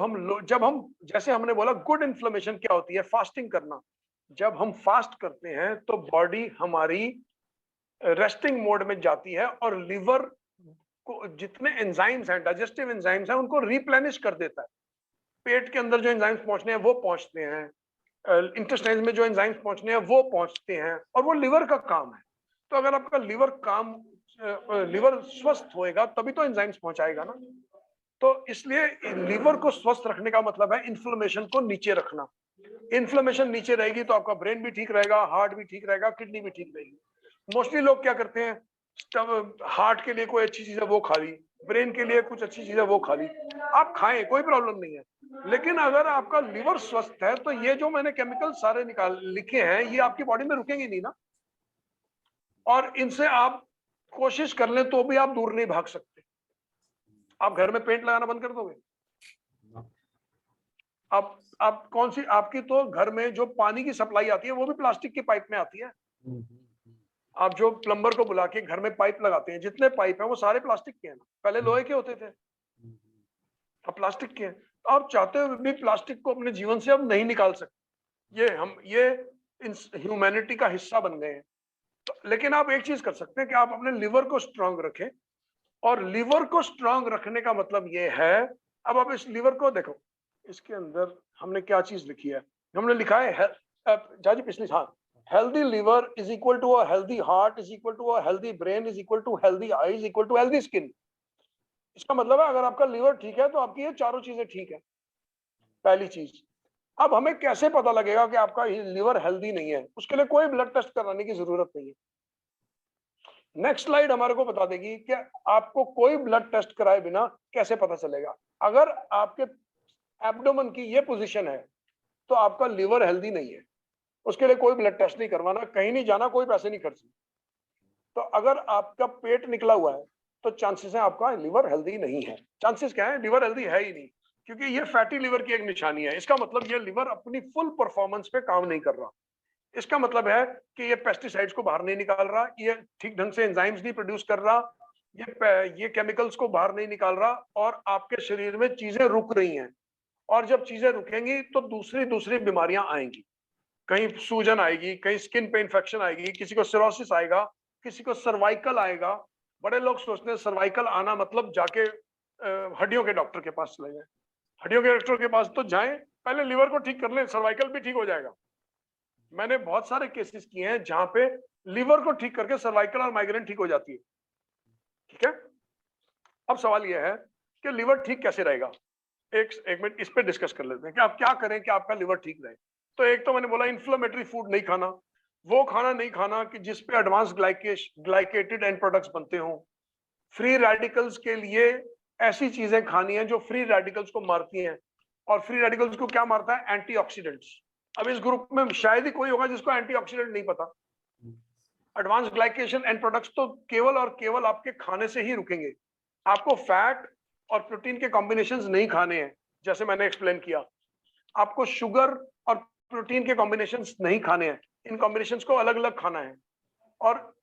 हम जैसे हमने बोला गुड इन्फ्लेमेशन क्या होती है, फास्टिंग करना। जब हम फास्ट करते हैं तो बॉडी हमारी रेस्टिंग मोड में जाती है और लिवर को जितने एंजाइम्स हैं, डाइजेस्टिव एंजाइम्स हैं, उनको रिप्लेनिश कर देता है। पेट के अंदर जो एंजाइम्स पहुंचने हैं वो पहुंचते हैं, इंटेस्टाइन में जो एंजाइम्स पहुंचने हैं वो पहुंचते हैं, और वो लिवर का काम है। तो अगर आपका लिवर स्वस्थ होएगा तभी तो एंजाइम्स पहुंचाएगा ना। तो इसलिए लिवर को स्वस्थ रखने का मतलब है इन्फ्लेमेशन को नीचे रखना। इन्फ्लेमेशन नीचे रहेगी तो आपका ब्रेन भी ठीक रहेगा, हार्ट भी ठीक रहेगा, किडनी भी ठीक रहेगी। मोस्टली लोग क्या करते हैं, हार्ट के लिए कोई अच्छी चीज है वो खा ली, ब्रेन के लिए कुछ अच्छी चीज है वो खा ली। आप खाएं, कोई प्रॉब्लम नहीं है, लेकिन अगर आपका लिवर स्वस्थ है तो ये जो मैंने केमिकल सारे लिखे हैं ये आपकी बॉडी में रुकेंगे नहीं ना। और इनसे आप कोशिश कर लें तो भी आप दूर नहीं भाग सकते। आप घर में पेंट लगाना बंद कर दोगे? आप कौन सी, आपकी तो घर में जो पानी की सप्लाई आती है वो भी प्लास्टिक की पाइप में आती है। आप जो प्लम्बर को बुला के घर में पाइप लगाते हैं, जितने पाइप हैं वो सारे प्लास्टिक के हैं ना, पहले लोहे के होते थे, अब प्लास्टिक के हैं। तो आप चाहते हुए भी प्लास्टिक को अपने जीवन से अब नहीं निकाल सकते। ये ह्यूमैनिटी का हिस्सा बन गए हैं। तो लेकिन आप एक चीज कर सकते हैं कि आप अपने लिवर को स्ट्रांग रखें, और लिवर को स्ट्रांग रखने का मतलब ये है, अब आप इस लिवर को देखो, इसके अंदर हमने क्या चीज लिखी है, हमने लिखा है जाजी पिछली, हाँ, healthy liver is equal to a healthy heart is equal to a healthy brain is equal to healthy eyes equal to healthy skin। इसका मतलब है अगर आपका लिवर ठीक है तो आपकी ये चारों चीजें ठीक है, पहली चीज। अब हमें कैसे पता लगेगा कि आपका लिवर हेल्दी नहीं है? उसके लिए कोई ब्लड टेस्ट कराने की जरूरत नहीं है। नेक्स्ट स्लाइड हमारे को बता देगी कि आपको कोई ब्लड टेस्ट कराए बिना कैसे पता चलेगा। अगर आपके एब्डोमेन की ये पोजीशन है तो आपका लिवर हेल्दी नहीं है। उसके लिए कोई ब्लड टेस्ट नहीं करवाना, कहीं नहीं जाना, कोई पैसे नहीं खर्चने। तो अगर आपका पेट निकला हुआ है तो चांसेस है आपका लिवर हेल्दी नहीं है। चांसेस क्या है? लिवर हेल्दी है ही नहीं, क्योंकि ये फैटी लिवर की एक निशानी है। इसका मतलब ये लिवर अपनी फुल परफॉर्मेंस पे काम नहीं कर रहा। इसका मतलब है कि ये पेस्टिसाइड्स को बाहर नहीं निकाल रहा, ये ठीक ढंग से एंजाइम्स नहीं प्रोड्यूस कर रहा, ये केमिकल्स को बाहर नहीं निकाल रहा, और आपके शरीर में चीजें रुक रही हैं। और जब चीजें रुकेंगी तो दूसरी बीमारियां आएंगी। कहीं सूजन आएगी, कहीं स्किन पे इंफेक्शन आएगी, किसी को सिरोसिस आएगा, किसी को सर्वाइकल आएगा। बड़े लोग सोचते हैं सर्वाइकल आना मतलब जाके हड्डियों के डॉक्टर के पास चले जाएं। हड्डियों के डॉक्टर के पास तो जाएं, पहले लिवर को ठीक कर लें, सर्वाइकल भी ठीक हो जाएगा। मैंने बहुत सारे केसेस किए हैं जहां पे लिवर को ठीक करके सर्वाइकल और माइग्रेन ठीक हो जाती है। ठीक है, अब सवाल यह है कि लिवर ठीक कैसे रहेगा। एक मिनट इस पे डिस्कस कर लेते हैं कि आप क्या करें कि आपका लिवर ठीक रहे। तो एक तो मैंने बोला इन्फ्लेमेटरी फूड नहीं खाना, वो खाना नहीं खाना कि जिस पे एडवांस ग्लाइकेटेड एंड प्रोडक्ट्स बनते हों। फ्री रेडिकल्स के लिए ऐसी चीजें खानी है जो फ्री रेडिकल्स को मारती हैं, और फ्री रेडिकल्स को क्या मारता है? एंटीऑक्सीडेंट्स। अब इस ग्रुप में शायद ही कोई होगा जिसको एंटीऑक्सीडेंट नहीं पता। एडवांस ग्लाइकेशन एंड प्रोडक्ट्स तो केवल और केवल आपके खाने से ही रुकेंगे। आपको फैट और प्रोटीन के कॉम्बिनेशंस नहीं खाने हैं, जैसे मैंने एक्सप्लेन किया। आपको शुगर और प्रोटीन के कॉम्बिनेशंस नहीं खाने हैं, इन कॉम्बिनेशंस को अलग अलग खाना है। और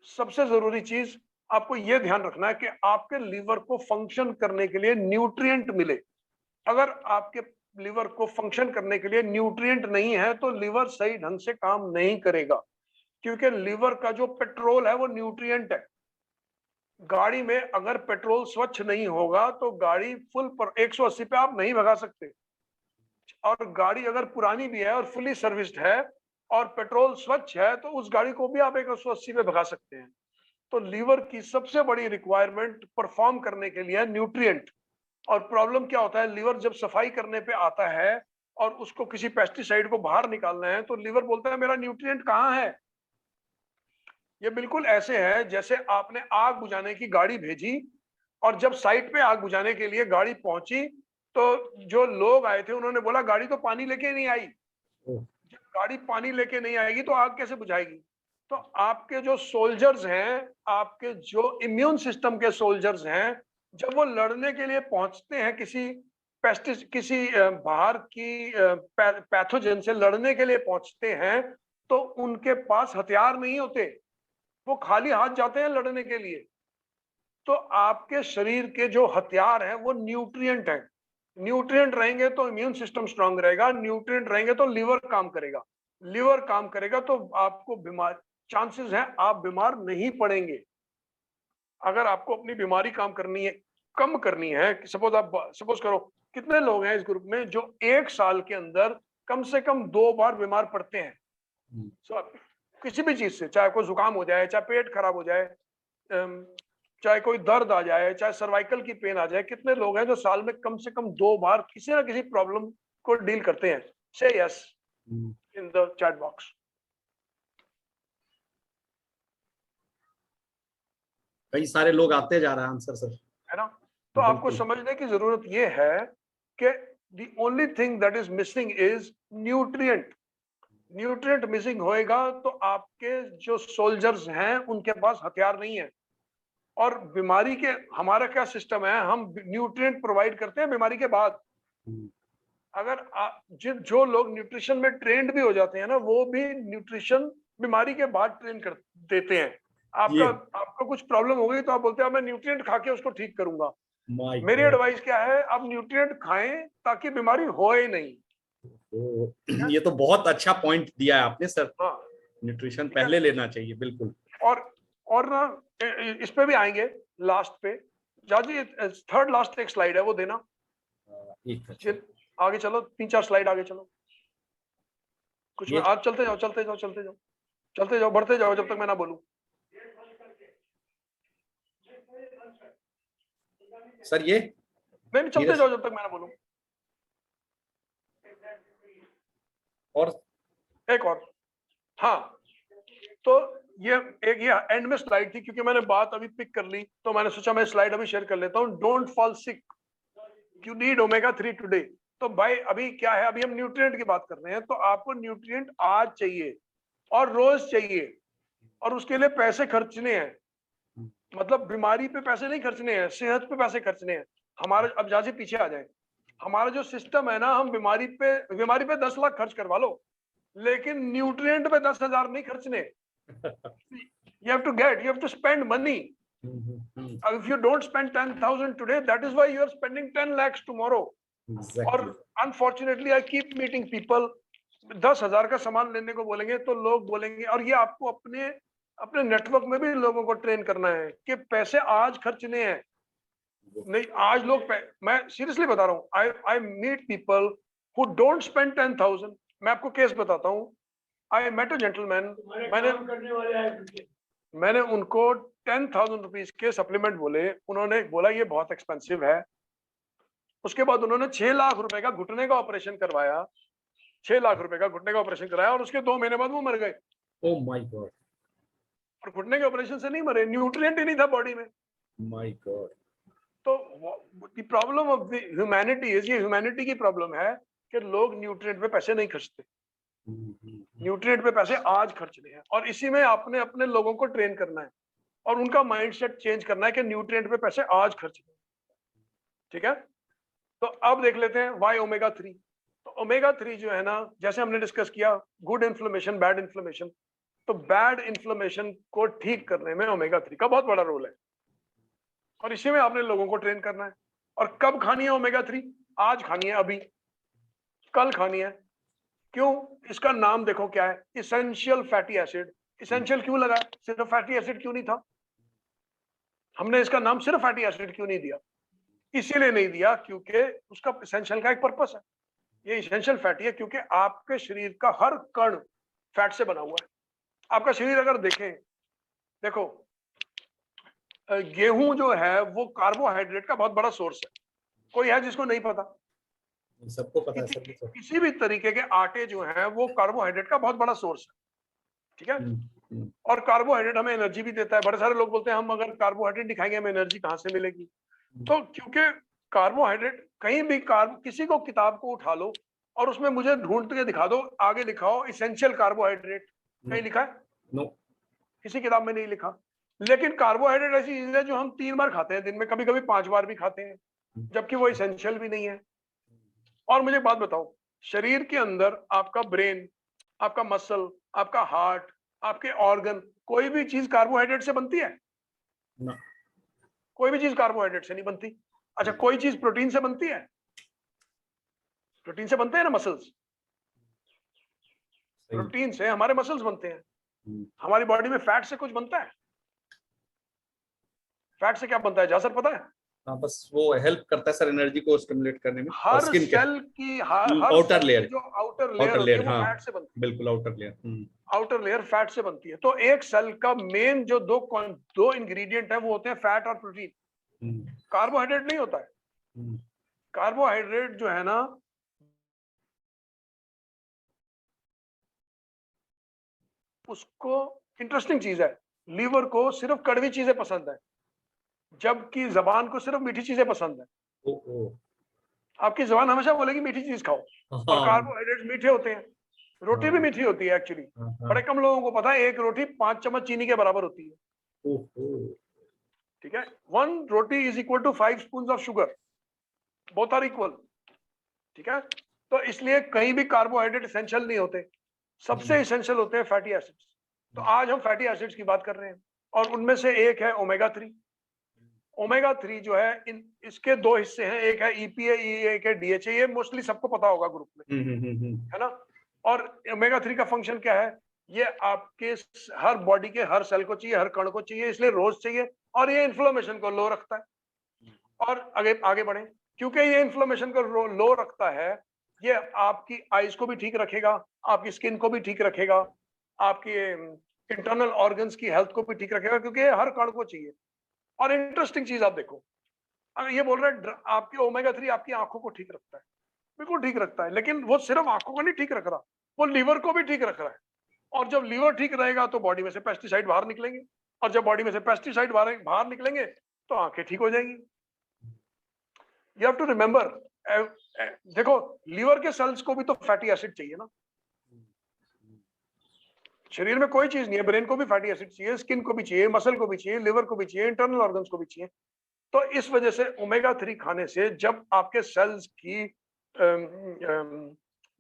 सबसे जरूरी चीज आपको यह ध्यान रखना है कि आपके लीवर को फंक्शन करने के लिए न्यूट्रिएंट मिले। अगर आपके लीवर को फंक्शन करने के लिए न्यूट्रिएंट नहीं है तो लीवर सही ढंग से काम नहीं करेगा, क्योंकि लीवर का जो पेट्रोल है वो न्यूट्रिएंट है। गाड़ी में अगर पेट्रोल स्वच्छ नहीं होगा तो गाड़ी फुल पर 180 पे आप नहीं भगा सकते। और गाड़ी अगर पुरानी भी है और फुली सर्विस्ड है और पेट्रोल स्वच्छ है तो उस गाड़ी को भी आप 180 पे भगा सकते हैं। तो लीवर की सबसे बड़ी रिक्वायरमेंट परफॉर्म करने के लिए न्यूट्रिएंट। और प्रॉब्लम क्या होता है, लीवर जब सफाई करने पे आता है और उसको किसी पेस्टिसाइड को बाहर निकालना है तो लीवर बोलता है मेरा न्यूट्रिएंट कहाँ है। ये बिल्कुल ऐसे है जैसे आपने आग बुझाने की गाड़ी भेजी और जब साइट पे आग बुझाने के लिए गाड़ी पहुंची तो जो लोग आए थे उन्होंने बोला गाड़ी तो पानी लेके नहीं आई। जब गाड़ी पानी लेके नहीं आएगी तो आग कैसे बुझाएगी। तो आपके जो सोल्जर्स हैं, आपके जो इम्यून सिस्टम के सोल्जर्स हैं, जब वो लड़ने के लिए पहुंचते हैं किसी बाहर की पैथोजन से लड़ने के लिए पहुंचते हैं तो उनके पास हथियार नहीं होते, वो खाली हाथ जाते हैं लड़ने के लिए। तो आपके शरीर के जो हथियार हैं वो न्यूट्रिएंट हैं। न्यूट्रिएंट रहेंगे तो इम्यून सिस्टम स्ट्रांग रहेगा, न्यूट्रिएंट रहेंगे तो लिवर काम करेगा, लिवर काम करेगा तो आपको बीमार चांसेस हैं आप बीमार नहीं पड़ेंगे। अगर आपको अपनी बीमारी कम करनी है, सपोज करो कितने लोग हैं इस ग्रुप में जो 1 साल के अंदर कम से कम 2 बार बीमार पड़ते हैं। किसी भी चीज से, चाहे कोई जुकाम हो जाए, चाहे पेट खराब हो जाए, चाहे कोई दर्द आ जाए, चाहे सर्वाइकल की पेन आ जाए, कितने लोग हैं जो साल में कम से कम 2 बार किसी ना किसी प्रॉब्लम को डील करते हैं। से yes in the chat box. कई सारे लोग आते जा रहे हैं आंसर सर, है ना। तो आपको समझने की जरूरत यह है कि the only thing that is missing is nutrient। Nutrient missing होएगा तो आपके जो सोल्जर्स हैं उनके पास हथियार नहीं है। और बीमारी के हमारा क्या सिस्टम है, हम न्यूट्रिएंट प्रोवाइड करते हैं बीमारी के बाद। अगर जो लोग न्यूट्रिशन में ट्रेंड भी हो जाते हैं ना, वो भी न्यूट्रिशन बीमारी के बाद ट्रेन कर देते हैं। आपका कुछ प्रॉब्लम हो गई तो आप बोलते हैं मैं न्यूट्रिएंट खा के उसको ठीक करूंगा। मेरी एडवाइस क्या है, आप न्यूट्रिएंट खाएं ताकि बीमारी होए नहीं। ये तो बहुत अच्छा पॉइंट दिया है आपने सर। हाँ, न्यूट्रिशन पहले लेना चाहिए, बिल्कुल। और ना इस पे भी आएंगे लास्ट पे। जाजी थर्ड लास्ट एक स्लाइड है वो देना। आगे चलो, 3-4 स्लाइड आगे चलो। कुछ आज चलते जाओ, बढ़ते जाओ जब तक मैं ना बोलूं। सर ये नहीं चलते जाओ जब तक मैं ना बोलूं। और एक और, हाँ, तो ये एंड में स्लाइड थी क्योंकि मैंने बात अभी पिक कर ली तो मैंने सोचा मैं स्लाइड अभी शेयर कर लेता हूँ। Don't fall sick, you need omega 3 today. तो भाई अभी क्या है, अभी हम न्यूट्रिएंट की बात कर रहे हैं, तो आपको न्यूट्रिएंट आज चाहिए और रोज चाहिए, और उसके लिए पैसे खर्चने हैं। मतलब बीमारी पे पैसे नहीं खर्चने हैं, सेहत पे पैसे खर्चने हैं। हमारा अब जहाँ से पीछे आ जाए, हमारा जो सिस्टम है ना, हम बीमारी पे 10 लाख खर्च करवा लो, लेकिन न्यूट्रिएंट पे 10,000 नहीं खर्चने। You have to spend money. If you don't spend 10,000 today, that is why you are spending 10 lakhs tomorrow. Exactly. और unfortunately I keep meeting people, 10,000 का सामान लेने को बोलेंगे तो लोग बोलेंगे, और ये आपको अपने नेटवर्क में भी लोगों को ट्रेन करना है कि पैसे आज खर्चने हैं। नहीं, आज लोग मैं सीरियसली बता रहा हूँ, I meet people who don't spend 10,000। मैं आपको केस बताता हूँ। आई मेट अ जेंटलमैन, मैंने उनको 10,000 रुपीज के सप्लीमेंट बोले, उन्होंने बोला ये बहुत एक्सपेंसिव है। उसके बाद उन्होंने 6 लाख रुपए का घुटने का ऑपरेशन करवाया, 6 लाख रुपए का घुटने का ऑपरेशन कराया, और उसके 2 महीने बाद वो मर गए। Oh my God. और घुटने के ऑपरेशन से नहीं मरे, न्यूट्रिएंट ही नहीं था बॉडी में। My God. तो the problem of the humanity is, ये ह्यूमैनिटी की प्रॉब्लम है कि लोग न्यूट्रिएंट पे पैसे नहीं खर्चते। न्यूट्रिएंट पे पैसे आज खर्चने हैं, और इसी में आपने अपने लोगों को ट्रेन करना है और उनका माइंडसेट चेंज करना है कि न्यूट्रिएंट पे पैसे आज खर्चने। ठीक है, तो अब देख लेते हैं वाई ओमेगा 3। तो ओमेगा 3 जो है ना, जैसे हमने डिस्कस किया, गुड इन्फ्लेमेशन, बैड इन्फ्लेमेशन। तो बैड इन्फ्लेमेशन को ठीक करने में ओमेगा 3 का बहुत बड़ा रोल है, और इसी में आपने लोगों को ट्रेन करना है। और कब खानी है ओमेगा 3? आज खानी है, अभी, कल खानी है। क्यों? इसका नाम देखो क्या है, इसेंशियल फैटी एसिड। इसेंशियल क्यों लगा? सिर्फ फैटी एसिड क्यों नहीं था? हमने इसका नाम सिर्फ फैटी एसिड क्यों नहीं दिया? इसीलिए नहीं दिया क्योंकि उसका इसेंशियल का एक पर्पस है। ये इसेंशियल फैटी है क्योंकि आपके शरीर का हर कण फैट से बना हुआ है। आपका शरीर अगर देखें, देखो गेहूं जो है वो कार्बोहाइड्रेट का बहुत बड़ा सोर्स है। कोई है जिसको नहीं पता? सबको पता है, सबको पता है। किसी भी तरीके के आटे जो हैं वो कार्बोहाइड्रेट का बहुत बड़ा सोर्स है। ठीक है, और कार्बोहाइड्रेट हमें एनर्जी भी देता है। बड़े सारे लोग बोलते हैं हम अगर कार्बोहाइड्रेट नहीं खाएंगे हमें एनर्जी कहाँ से मिलेगी? तो क्योंकि कार्बोहाइड्रेट कहीं भी किसी को किताब को उठा लो और उसमें मुझे ढूंढ के दिखा दो, आगे लिखाओ इसेंशियल कार्बोहाइड्रेट, कहीं लिखा है? नो, किसी किताब में नहीं लिखा। लेकिन कार्बोहाइड्रेट ऐसी चीज है जो हम 3 बार खाते हैं दिन में, कभी कभी 5 बार भी खाते हैं, जबकि वो इसेंशियल भी नहीं है। और मुझे बात बताओ, शरीर के अंदर आपका ब्रेन, आपका मसल, आपका हार्ट, आपके ऑर्गन, कोई भी चीज कार्बोहाइड्रेट से बनती है? ना, कोई भी चीज कार्बोहाइड्रेट से नहीं बनती। अच्छा, कोई चीज प्रोटीन से बनती है? प्रोटीन से बनते हैं ना मसल्स, प्रोटीन से हमारे मसल्स बनते हैं। हमारी बॉडी में फैट से कुछ बनता है? फैट से क्या बनता है जासर पता है? हाँ, बस वो हेल्प करता है सर एनर्जी को स्टिमुलेट करने में। हर सेल की हर आउटर लेयर, जो आउटर लेयर होती है वो फैट से बनती है। बिल्कुल, outer layer, outer layer fat से बनती है। तो एक सेल का मेन जो दो इंग्रेडिएंट है वो होते हैं फैट और प्रोटीन। कार्बोहाइड्रेट नहीं होता है। कार्बोहाइड्रेट जो है ना, उसको इंटरेस्टिंग चीज है, लीवर को सिर्फ कड़वी चीजें पसंद है, जबकि जबान को सिर्फ मीठी चीजें पसंद है। आपकी जबान हमेशा बोलेगी मीठी चीज खाओ, और कार्बोहाइड्रेट मीठे होते हैं। रोटी भी मीठी होती है एक्चुअली, बड़े कम लोगों को पता है। एक रोटी 5 चम्मच चीनी के बराबर होती है। ठीक है, 1 roti is equal to 5 spoon of sugar, both are equal. ठीक है, तो इसलिए कहीं भी कार्बोहाइड्रेट एसेंशियल नहीं होते, सबसे एसेंशियल होते हैं फैटी एसिड्स। तो आज हम फैटी एसिड्स की बात कर रहे हैं, और उनमें से एक है ओमेगा 3। ओमेगा 3 जो है, इसके 2 हिस्से हैं, एक है EPA, एक है DHA। ये मोस्टली सबको पता होगा ग्रुप में, है ना। और ओमेगा 3 का फंक्शन क्या है? ये आपके हर बॉडी के हर सेल को चाहिए, हर कण को चाहिए, इसलिए रोज चाहिए, और ये इन्फ्लेमेशन को लो रखता है। और आगे बढ़े, क्योंकि ये इन्फ्लेमेशन को लो रखता है, ये आपकी आईज को भी ठीक रखेगा, आपकी स्किन को भी ठीक रखेगा, आपकी इंटरनल ऑर्गन्स की हेल्थ को भी ठीक रखेगा, क्योंकि ये हर कण को चाहिए। और इंटरेस्टिंग चीज आप देखो, अगर ये बोल रहे हैं आपकी ओमेगा 3 आपकी आंखों को ठीक रखता है, बिल्कुल ठीक रखता है, लेकिन वो सिर्फ आंखों को नहीं ठीक रख रहा, वो लीवर को भी ठीक रख रहा है। और जब लीवर ठीक रहेगा तो बॉडी में से पेस्टिसाइड बाहर निकलेंगे, और जब बॉडी में से पेस्टिसाइड बाहर निकलेंगे तो आंखें ठीक हो जाएंगी। यू हैव टू रिमेंबर, देखो लीवर के सेल्स को भी तो फैटी एसिड चाहिए ना, शरीर में कोई चीज नहीं है, ब्रेन को भी फैटी एसिड चाहिए, स्किन को भी चाहिए, मसल को भी चाहिए, लिवर को भी चाहिए, इंटरनल ऑर्गन्स को भी चाहिए। तो इस वजह से ओमेगा 3 खाने से जब आपके सेल्स की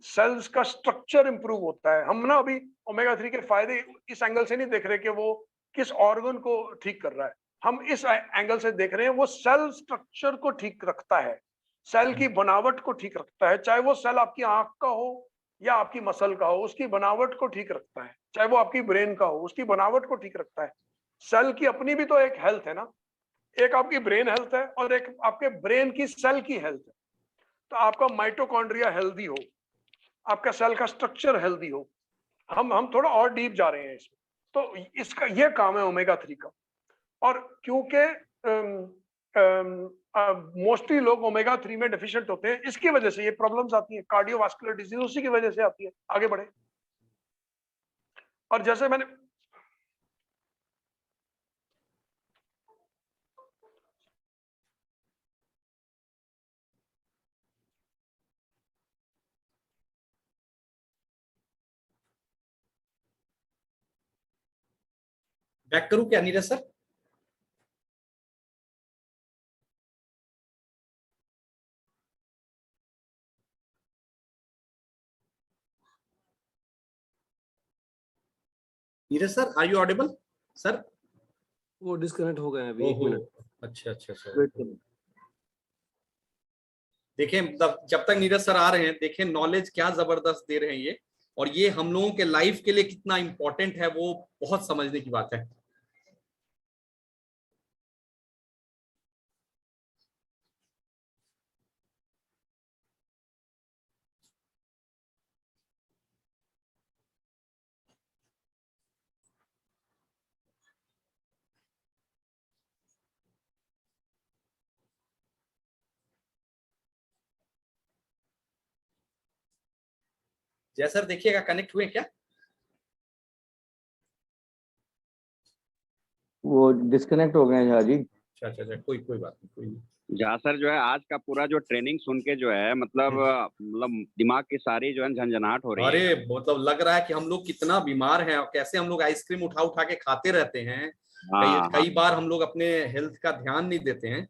सेल्स का स्ट्रक्चर इंप्रूव होता है, हम ना अभी ओमेगा 3 के फायदे इस एंगल से नहीं देख रहे कि वो किस ऑर्गन को ठीक कर रहा है, हम इस एंगल से देख रहे हैं वो सेल स्ट्रक्चर को ठीक रखता है, सेल की बनावट को ठीक रखता है, चाहे वो सेल आपकी आंख का हो या आपकी मसल का हो, उसकी बनावट को ठीक रखता है, चाहे वो आपकी ब्रेन का हो, उसकी बनावट को ठीक रखता है। सेल की अपनी भी तो एक हेल्थ है ना, एक आपकी ब्रेन हेल्थ है और एक आपके ब्रेन की सेल की हेल्थ है। तो आपका माइटोकॉन्ड्रिया हेल्दी हो, आपका सेल का स्ट्रक्चर हेल्दी हो, हम थोड़ा और डीप जा रहे हैं इसमें, तो इसका ये काम है ओमेगा 3 का। और क्योंकि मोस्टली लोग ओमेगा 3 में डेफिशिएंट होते हैं, इसकी वजह से ये प्रॉब्लम्स आती हैं, कार्डियोवास्कुलर डिजीज उसी की वजह से आती है। आगे बढ़े। और जैसे मैंने बैक करूं क्या Neeraj sir? Neeraj sir are you audible sir? वो डिस्कनेक्ट हो गए हैं अभी, 1 मिनट अच्छा अच्छा सर, वेट करो। देखें मतलब जब तक नीरज सर आ रहे हैं, देखें नॉलेज क्या जबरदस्त दे रहे हैं ये, और ये हम लोगों के लाइफ के लिए कितना इंपॉर्टेंट है वो बहुत समझने की बात है। जय सर देखिएगा कनेक्ट हुए क्या? वो डिस्कनेक्ट हो गए हैं झा जी। अच्छा अच्छा अच्छा, कोई कोई बात नहीं, कोई नहीं। जहाँ सर जो है आज का पूरा जो ट्रेनिंग सुन के जो है मतलब दिमाग की सारी जो है झंझनाहट हो रही है। अरे मतलब लग रहा है कि हम लोग कितना बीमार हैं और कैसे हम लोग आइसक्रीम उठा उठा के खाते रहते हैं। कई बार हम लोग अपने हेल्थ का ध्यान नहीं देते हैं।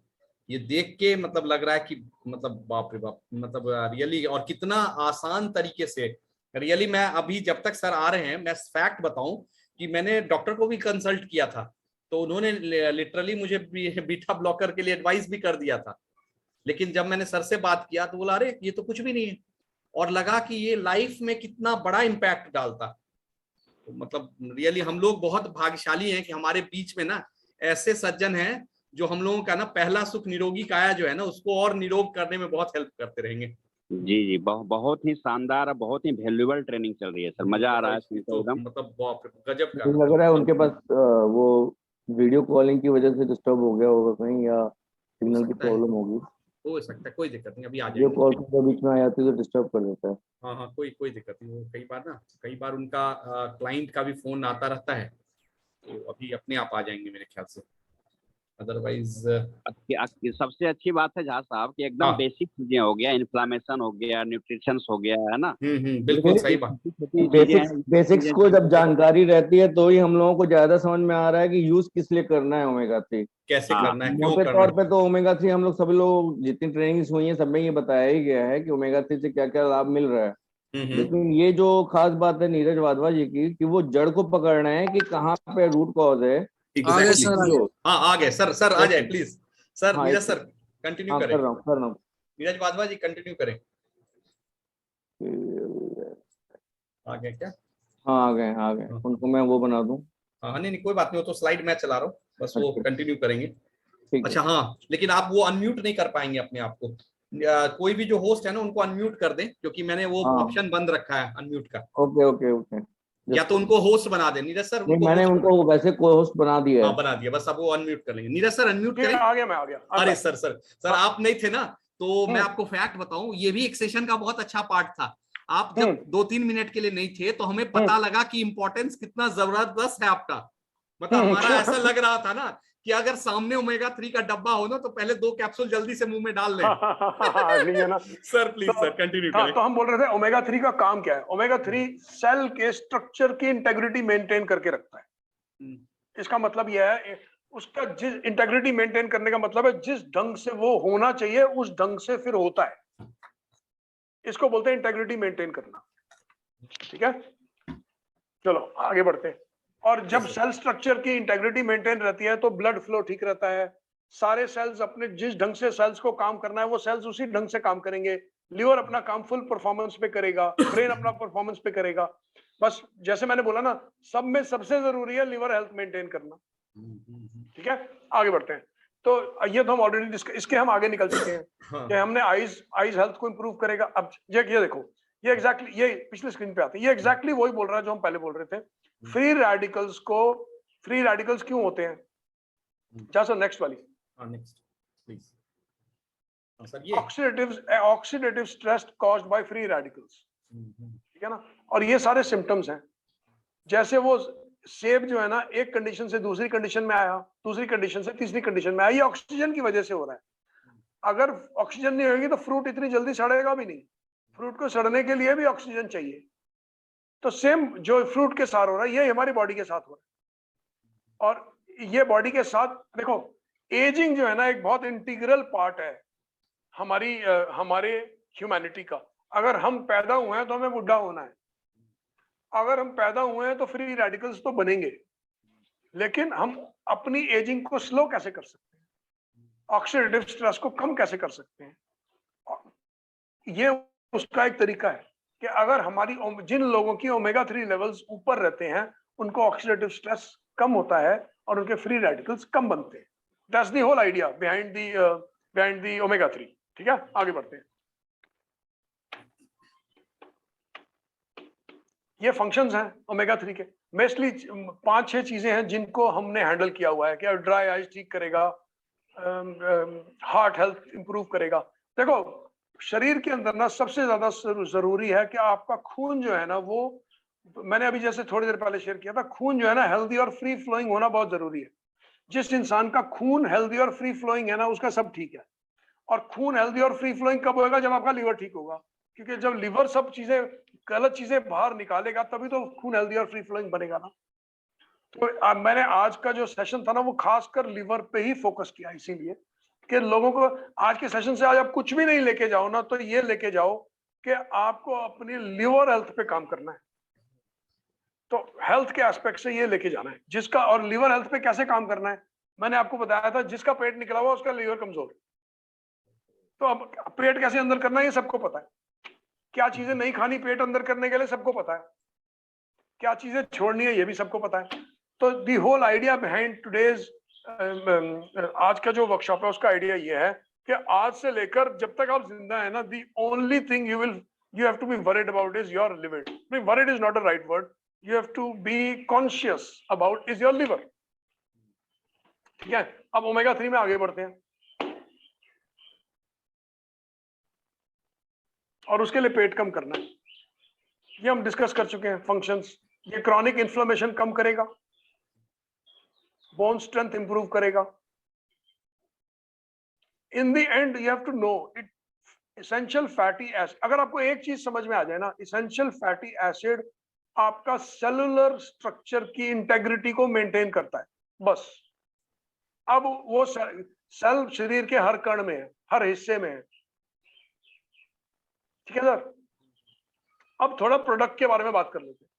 ये देख के मतलब लग रहा है कि मतलब बाप रे बाप, मतलब रियली, और कितना आसान तरीके से रियली। मैं अभी जब तक सर आ रहे हैं, मैं फैक्ट बताऊं कि मैंने डॉक्टर को भी कंसल्ट किया था, तो उन्होंने लिटरली मुझे बीटा ब्लॉकर के लिए एडवाइस भी कर दिया था, लेकिन जब मैंने सर से बात किया तो बोला अरे ये तो कुछ भी नहीं है, और लगा कि ये लाइफ में कितना बड़ा इम्पैक्ट डालता। तो मतलब रियली हम लोग बहुत भाग्यशाली हैं कि हमारे बीच में ना ऐसे सज्जन हैं जो हम लोगों का ना पहला सुख निरोगी काया जो है ना उसको और निरोग करने में बहुत हेल्प करते रहेंगे। जी जी, बहुत ही शानदार और बहुत ही वैल्यूएबल ट्रेनिंग चल रही है सर, मजा आ रहा है सुनकर तो एकदम। मतलब बाप रे गजब का। मुझे लग रहा है उनके पास वो वीडियो कॉलिंग की वजह से डिस्टर्ब हो गया होगा कहीं, या सिग्नल की प्रॉब्लम होगी। हो सकता है, कोई दिक्कत नहीं, अभी आ वीडियो जाएंगे। कॉल के बीच में आ जाती है तो डिस्टर्ब कर देता है। हाँ हाँ, कोई दिक्कत नहीं। वो कई बार उनका क्लाइंट का भी फोन आता रहता है, तो अभी अपने आप आ जाएंगे मेरे ख्याल से, अदरवाइज। सबसे अच्छी बात है झा साहब कि एकदम हाँ। बेसिक चीजें हो गया, इन्फ्लामेशन हो गया, न्यूट्रिशन हो गया, है ना। बिल्कुल सही बात। बेसिक्स को जब जानकारी रहती है तो ही हम लोगों को ज्यादा समझ में आ रहा है कि यूज किस लिए करना है ओमेगा 3, कैसे करना है, क्यों मोटे करना तौर है। पे तो ओमेगा 3 हम लोग सभी लोग जितनी ट्रेनिंग्स हुई है सब में ये बताया ही गया है कि ओमेगा 3 से क्या क्या लाभ मिल रहा है। लेकिन ये जो खास बात है नीरज वाधवा जी की कि वो जड़ को पकड़ना है कि कहाँ पे रूट कॉज है। Exactly. हाँ आ गए सर, सर आ जाए प्लीज सर। हाँ, नीरज सर कंटिन्यू करें। कर रहा हूँ। नीरज वाधवा जी कंटिन्यू करें। आ गए क्या? हाँ आ गए। उनको मैं वो बना दूं। हाँ नहीं कोई बात नहीं, वो तो स्लाइड मैं चला रहा हूँ, बस वो अच्छा। कंटिन्यू करेंगे। ठीक है। अच्छा हाँ, लेकिन आप वो अनम्यूट नहीं कर पाएंगे अपने आप को। कोई भी जो होस्ट है ना उनको अनम्यूट कर दें, क्योंकि मैंने वो हाँ। ऑप्शन बंद रखा है अनम्यूट का। ओके। या तो उनको होस्ट बना दें नीरज सर। नहीं, मैंने उनको वैसे को होस्ट बना दिया हाँ है। बना दिया, बस अब वो अनम्यूट कर लेंगे। नीरज सर अनम्यूट करें। आ गया। अरे सर आप नहीं थे ना, तो मैं आपको फैक्ट बताऊं, ये भी एक सेशन का बहुत अच्छा पार्ट था। आप जब 2-3 मिनट के लिए नहीं थे तो हमें पता लगा कि इंपॉर्टेंस कितना जबरदस्त है आपका। मतलब हमारा ऐसा लग रहा था ना कि कि अगर सामने ओमेगा 3 का डब्बा हो ना तो पहले 2 कैप्सूल जल्दी से मुंह में डाल लें। नहीं है ना सर प्लीज सर कंटिन्यू करें। तो हम बोल रहे थे ओमेगा 3 का काम क्या है। ओमेगा 3 सेल के स्ट्रक्चर की इंटेग्रिटी मेंटेन करके रखता है। इसका मतलब यह है, उसका जिस इंटेग्रिटी मेंटेन करने का मतलब है जिस ढंग से वो होना चाहिए उस ढंग से फिर होता है। इसको बोलते हैं इंटेग्रिटी मेंटेन करना। ठीक है, चलो आगे बढ़ते हैं। और जब सेल स्ट्रक्चर की इंटेग्रिटी मेंटेन रहती है तो ब्लड फ्लो ठीक रहता है। सारे सेल्स अपने जिस ढंग से सेल्स को काम करना है वो सेल्स उसी ढंग से काम करेंगे। लिवर अपना काम फुल परफॉर्मेंस पे करेगा, ब्रेन अपना परफॉर्मेंस पे करेगा। बस जैसे मैंने बोला ना, सब में सबसे जरूरी है लिवर हेल्थ मेंटेन करना। ठीक है, आगे बढ़ते हैं। तो ये तो हम ऑलरेडी इसके हम आगे निकल चुके हैं कि हमने आईज हेल्थ को इंप्रूव करेगा। अब ये देखो, ये एग्जैक्टली ये पिछले स्क्रीन पे आते हैं, ये एग्जैक्टली वही बोल रहा है जो हम पहले बोल रहे थे। फ्री रेडिकल्स क्यों होते हैं? जा सर नेक्स्ट वाली। Next please. सर ये oxidative stress caused by free radicals. ठीक है ना, और ये सारे सिम्टम्स हैं। जैसे वो सेब जो है ना, एक कंडीशन से दूसरी कंडीशन में आया, दूसरी कंडीशन से तीसरी कंडीशन में आया, ये ऑक्सीजन की वजह से हो रहा है। अगर ऑक्सीजन नहीं होगी तो फ्रूट इतनी जल्दी सड़ेगा भी नहीं। फ्रूट को सड़ने के लिए भी ऑक्सीजन चाहिए। तो सेम जो फ्रूट के साथ हो रहा है ये हमारी बॉडी के साथ हो रहा है। और ये बॉडी के साथ देखो, एजिंग जो है ना एक बहुत इंटीग्रल पार्ट है हमारे ह्यूमैनिटी का। अगर हम पैदा हुए हैं तो हमें बुढ़ा होना है। अगर हम पैदा हुए हैं तो फ्री रेडिकल्स तो बनेंगे, लेकिन हम अपनी एजिंग को स्लो कैसे कर सकते हैं, ऑक्सीडेटिव स्ट्रेस को कम कैसे कर सकते हैं, ये उसका एक तरीका है कि अगर हमारी जिन लोगों की ओमेगा 3 लेवल्स ऊपर रहते हैं उनको ऑक्सीडेटिव स्ट्रेस कम होता है और उनके फ्री रेडिकल्स कम बनते हैं। That's the whole idea behind the omega 3। ठीक है, आगे बढ़ते हैं। ये फंक्शंस हैं ओमेगा 3 के। मोस्टली 5-6 चीजें हैं जिनको हमने हैंडल किया हुआ है कि ड्राई आइज ठीक करेगा, हार्ट हेल्थ इंप्रूव करेगा। देखो, शरीर के अंदर ना सबसे ज्यादा जरूरी है कि आपका खून जो है ना, वो मैंने अभी जैसे थोड़ी देर पहले शेयर किया था, खून जो है ना हेल्दी और फ्री फ्लोइंग होना बहुत जरूरी है। जिस इंसान का खून हेल्दी और फ्री फ्लोइंग है ना, उसका सब ठीक है। और खून हेल्दी और फ्री फ्लोइंग कब होगा? जब आपका लीवर ठीक होगा। क्योंकि जब लीवर सब चीजें गलत चीजें बाहर निकालेगा तभी तो खून हेल्दी और फ्री फ्लोइंग बनेगा ना। तो मैंने आज का जो सेशन था ना वो खासकर लीवर पे ही फोकस किया, इसीलिए कि लोगों को आज के सेशन से आज आप कुछ भी नहीं लेके जाओ ना, तो ये लेके जाओ कि आपको अपनी लिवर हेल्थ पे काम करना है। तो हेल्थ के एस्पेक्ट से ये लेके जाना है जिसका, और लिवर हेल्थ पे कैसे काम करना है मैंने आपको बताया था। जिसका पेट निकला हुआ उसका लिवर कमजोर है। तो अब पेट कैसे अंदर करना है ये सबको पता है। क्या चीजें नहीं खानी पेट अंदर करने के लिए सबको पता है। क्या चीजें छोड़नी है ये भी सबको पता है। तो the whole idea behind today's आज का जो वर्कशॉप है उसका आइडिया ये है कि आज से लेकर जब तक आप जिंदा है ना, the only thing you have to be worried about is your liver. Worried is not a right word, you have to be conscious about is your liver। ठीक है, अब ओमेगा 3 में आगे बढ़ते हैं और उसके लिए पेट कम करना है, ये हम डिस्कस कर चुके हैं फंक्शंस। ये क्रॉनिक इन्फ्लेमेशन कम करेगा, बोन स्ट्रेंथ इंप्रूव करेगा। In the end you have to know it essential fatty acid. अगर आपको एक चीज समझ में आ जाए ना, एसेंशियल फैटी एसिड आपका सेलुलर स्ट्रक्चर की इंटेग्रिटी को मेंटेन करता है, बस। अब वो सेल शरीर के हर कण में है, हर हिस्से में है। ठीक है सर, अब थोड़ा प्रोडक्ट के बारे में बात कर लेते हैं।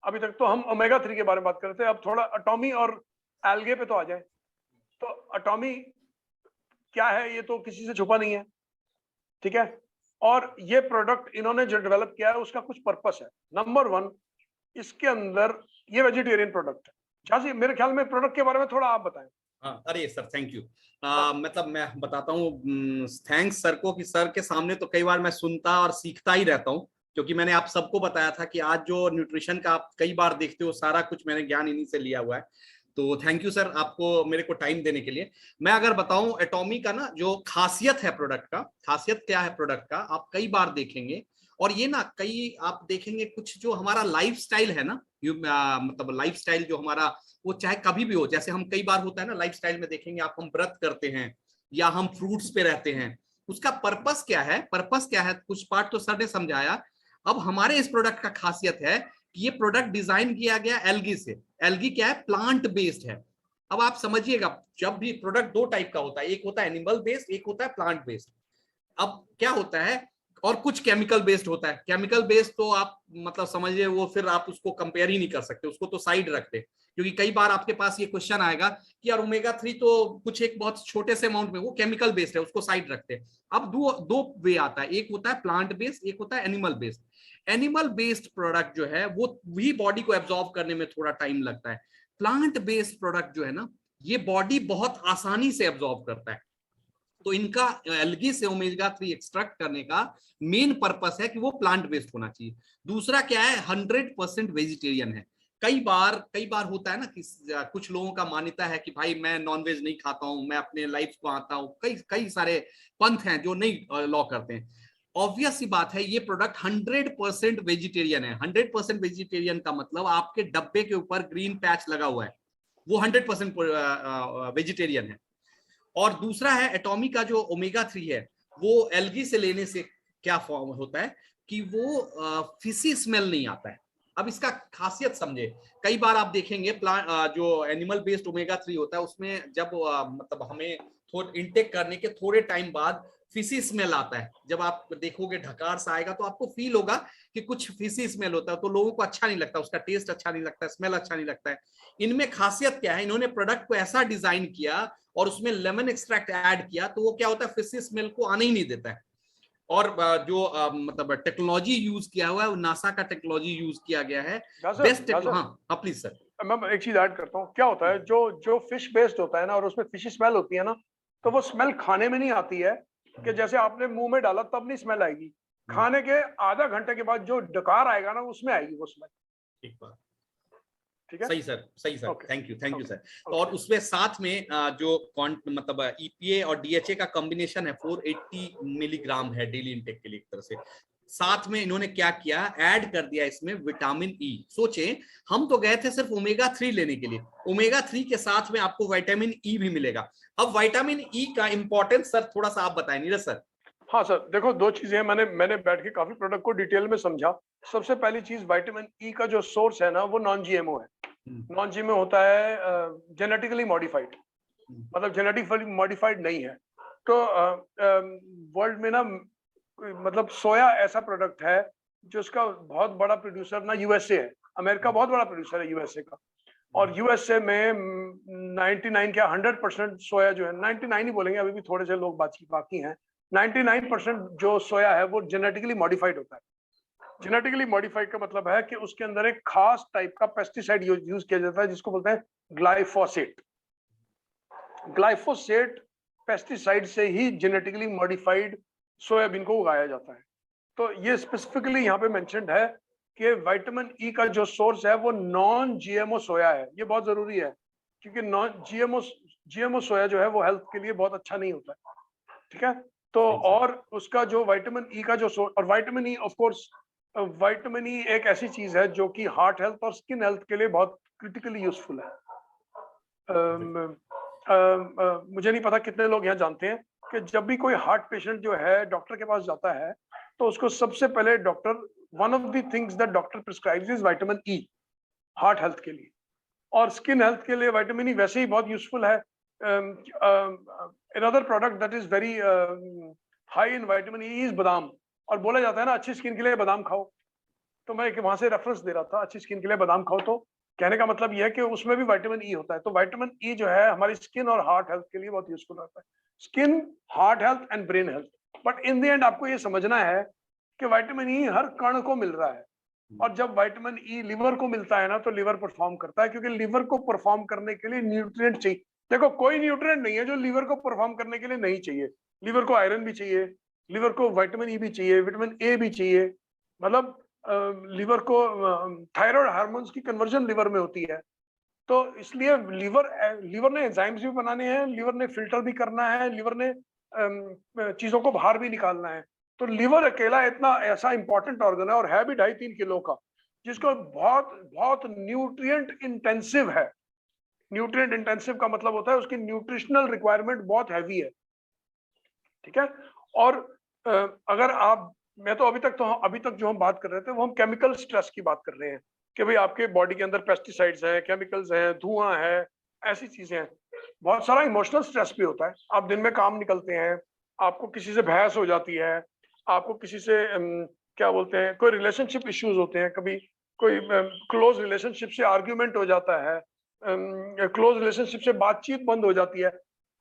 अभी तक तो हम ओमेगा 3 के बारे में बात कर रहे थे, अब थोड़ा एटॉमी और एल्गे पे तो आ जाए। तो एटॉमी क्या है ये तो किसी से छुपा नहीं है। ठीक है, और ये प्रोडक्ट इन्होंने जो डेवलप किया है उसका कुछ पर्पस है। नंबर 1, इसके अंदर ये वेजिटेरियन प्रोडक्ट है। झांसी, मेरे ख्याल में प्रोडक्ट के बारे में थोड़ा आप बताएं। हाँ, अरे सर थैंक यू। मतलब मैं बताता हूँ थैंक्स सर को कि सर के सामने तो कई बार मैं सुनता और सीखता ही रहता हूँ, क्योंकि मैंने आप सबको बताया था कि आज जो न्यूट्रिशन का आप कई बार देखते हो सारा कुछ मैंने ज्ञान इन्हीं से लिया हुआ है। तो थैंक यू सर आपको मेरे को टाइम देने के लिए। मैं अगर बताऊं एटॉमी का ना जो खासियत है प्रोडक्ट का, खासियत क्या है प्रोडक्ट का, आप कई बार देखेंगे और ये ना कई आप देखेंगे कुछ जो हमारा लाइफस्टाइल है ना, मतलब लाइफस्टाइल जो हमारा, वो चाहे कभी भी हो, जैसे हम कई बार होता है ना लाइफस्टाइल में देखेंगे आप, हम व्रत करते हैं या हम फ्रूट्स पे रहते हैं, उसका पर्पस क्या है, पर्पस क्या है, कुछ पार्ट तो सर ने समझाया। अब हमारे इस प्रोडक्ट का खासियत है कि ये प्रोडक्ट डिजाइन किया गया एल्गी से। एल्गी क्या है, प्लांट बेस्ड है। अब आप समझिएगा, जब भी प्रोडक्ट दो टाइप का होता है, एक होता है एनिमल बेस्ड, एक होता है प्लांट बेस्ड। अब क्या होता है, और कुछ केमिकल बेस्ड होता है। केमिकल बेस्ड तो आप मतलब समझिए वो फिर आप उसको कंपेयर ही नहीं कर सकते, उसको तो साइड रखते, क्योंकि कई बार आपके पास ये क्वेश्चन आएगा कि यार ओमेगा 3 तो कुछ एक बहुत छोटे से अमाउंट में, वो केमिकल बेस्ड है, उसको साइड रखते हैं। अब दो वे आता है, एक होता है प्लांट बेस्ड, एक होता है animal based. Animal based product जो है वो भी बॉडी को एब्जॉर्ब करने में थोड़ा टाइम लगता है। प्लांट बेस्ड प्रोडक्ट जो है ना, ये बॉडी बहुत आसानी से एब्जॉर्ब करता है। तो इनका एल्गी से ओमेगा 3 एक्सट्रैक्ट करने का मेन पर्पस है कि वो प्लांट बेस्ड होना चाहिए। दूसरा क्या है, 100% वेजिटेरियन है। कई बार होता है ना कि कुछ लोगों का मान्यता है कि भाई मैं नॉनवेज नहीं खाता हूं, मैं अपने लाइफ को आता हूं, कई सारे पंथ हैं जो नहीं लॉ करते हैं। ऑब्वियस सी बात है, ये प्रोडक्ट 100% वेजिटेरियन है। 100% वेजिटेरियन का मतलब आपके डब्बे के ऊपर ग्रीन पैच लगा हुआ है, वो 100% वेजिटेरियन है। और दूसरा है एटॉमी का जो ओमेगा 3 है, वो एल्गी से लेने से क्या फॉर्म होता है कि वो फिशी स्मेल नहीं आता है। अब इसका खासियत समझे, कई बार आप देखेंगे जो एनिमल बेस्ड ओमेगा 3 होता है उसमें जब मतलब हमें इनटेक करने के थोड़े टाइम बाद फिशी स्मेल आता है। जब आप देखोगे ढकार सा आएगा तो आपको फील होगा कि कुछ फिशी स्मेल होता है, तो लोगों को अच्छा नहीं लगता, उसका टेस्ट अच्छा नहीं लगता, स्मेल अच्छा नहीं लगता है। इनमें खासियत क्या है, इन्होंने प्रोडक्ट को ऐसा डिजाइन किया और उसमें लेमन एक्सट्रैक्ट ऐड किया, तो वो क्या होता है, फिशी स्मेल को आने ही नहीं देता है। और जो मतलब टेक्नोलॉजी यूज किया हुआ है, वो नासा का टेक्नोलॉजी यूज किया गया है, बेस्ट। हाँ प्लीज सर। मैं एक चीज ऐड करता हूँ। क्या होता है, जो फिश बेस्ड होता है ना, और उसमें फिश स्मेल होती है ना, तो वो स्मेल खाने में नहीं आती है कि जैसे आपने मुंह में डाला तब नहीं स्मेल आएगी, खाने के आधा घंटे के बाद जो डकार आएगा ना, उसमें आएगी वो स्मेल। ठीक बात, ठीक है, सही सर, थैंक यू सर। तो और Okay. उसमें साथ में जो मतलब ईपीए और डीएचए का कॉम्बिनेशन है 480 मिलीग्राम है डेली इंटेक के लिए एक तरह से। साथ में इन्होंने क्या किया, ऐड कर दिया इसमें विटामिन ई। सोचे हम तो गए थे सिर्फ ओमेगा 3 लेने के लिए, ओमेगा 3 के साथ में आपको विटामिन ई भी मिलेगा। अब विटामिन ई का इंपॉर्टेंस सर थोड़ा सा आप बताएं नीरज सर। हाँ सर, देखो दो चीजें हैं, मैंने बैठ के काफी प्रोडक्ट को डिटेल में समझा। सबसे पहली चीज, विटामिन ई का जो सोर्स है ना, वो नॉन जीएमओ है। नॉन जीएमओ होता है जेनेटिकली मॉडिफाइड, मतलब जेनेटिकली मॉडिफाइड नहीं है। तो वर्ल्ड में ना, मतलब सोया ऐसा प्रोडक्ट है जो उसका बहुत बड़ा प्रोड्यूसर ना यूएसए है। अमेरिका बहुत बड़ा प्रोड्यूसर है यूएसए का, और यूएसए में 99 क्या 100% सोया जो है, 99 ही बोलेंगे, अभी भी थोड़े से लोग बाकी हैं। 99% जो सोया है वो जेनेटिकली मॉडिफाइड होता है। जेनेटिकली मॉडिफाइड का मतलब है कि उसके अंदर एक खास टाइप का पेस्टिसाइड यूज किया जाता है, जिसको बोलते हैं ग्लाइफोसेट। ग्लाइफोसेट पेस्टिसाइड से ही जेनेटिकली मॉडिफाइड सोयाबीन को उगाया जाता है। तो ये स्पेसिफिकली यहाँ पे मेंशन्ड है कि विटामिन ई का जो सोर्स है वो नॉन जीएमओ सोया है। ये बहुत जरूरी है, क्योंकि नॉन जीएमओ सोया जो है वो हेल्थ के लिए बहुत अच्छा नहीं होता है। ठीक है, तो और उसका जो विटामिन ई का जो सोर्स, और vitamin E of course, vitamin E एक ऐसी चीज है जो कि हार्ट हेल्थ और स्किन हेल्थ के लिए बहुत क्रिटिकली यूजफुल है। मुझे नहीं पता कितने लोग यहाँ जानते हैं कि जब भी कोई हार्ट पेशेंट जो है डॉक्टर के पास जाता है, तो उसको सबसे पहले doctor, one of the things that doctor prescribes is vitamin E, heart health के लिए। और स्किन हेल्थ के लिए विटामिन ई वैसे ही बहुत यूजफुल है। another product that is very high in vitamin E is बादाम। और बोला जाता है ना, अच्छी स्किन के लिए बादाम खाओ, तो मैं वहां से रेफरेंस दे रहा था, अच्छी स्किन के लिए बादाम खाओ। तो कहने का मतलब यह है कि उसमें भी विटामिन ई होता है। तो विटामिन ई जो है हमारी स्किन और हार्ट हेल्थ के लिए बहुत यूजफुल होता है, skin, heart health and brain health. But in the and आपको ये समझना है कि विटामिन ई हर कण को मिल रहा है, और जब विटामिन ई लिवर को मिलता है ना, तो लिवर परफॉर्म करता है, क्योंकि लिवर को परफॉर्म करने के लिए न्यूट्रिएंट चाहिए। देखो कोई न्यूट्रिएंट नहीं है जो लिवर को परफॉर्म करने के लिए नहीं चाहिए। लिवर को आयरन भी चाहिए, लिवर को विटामिन ई भी चाहिए, विटामिन ए भी चाहिए, मतलब लिवर को थायराइड हार्मोन्स की कन्वर्जन लिवर में होती है। तो इसलिए लिवर ने एंजाइम्स भी बनाने हैं, लिवर ने फिल्टर भी करना है, लिवर ने चीजों को बाहर भी निकालना है। तो लीवर अकेला इतना ऐसा इंपॉर्टेंट ऑर्गन है और है भी 2.5-3 किलो का, जिसको बहुत बहुत न्यूट्रिएंट इंटेंसिव है। न्यूट्रिएंट इंटेंसिव का मतलब होता है उसकी न्यूट्रिशनल रिक्वायरमेंट बहुत हैवी है, ठीक है। और अगर आप, मैं तो अभी तक जो हम बात कर रहे थे वो हम केमिकल स्ट्रेस की बात कर रहे हैं कि भाई आपके बॉडी के अंदर पेस्टिसाइड्स हैं, केमिकल्स हैं, धुआं है, ऐसी चीजें हैं। बहुत सारा इमोशनल स्ट्रेस भी होता है। आप दिन में काम निकलते हैं, आपको किसी से बहस हो जाती है, आपको किसी से क्या बोलते हैं, कोई रिलेशनशिप इश्यूज होते हैं, कभी कोई क्लोज रिलेशनशिप से आर्ग्यूमेंट हो जाता है, क्लोज रिलेशनशिप से बातचीत बंद हो जाती है।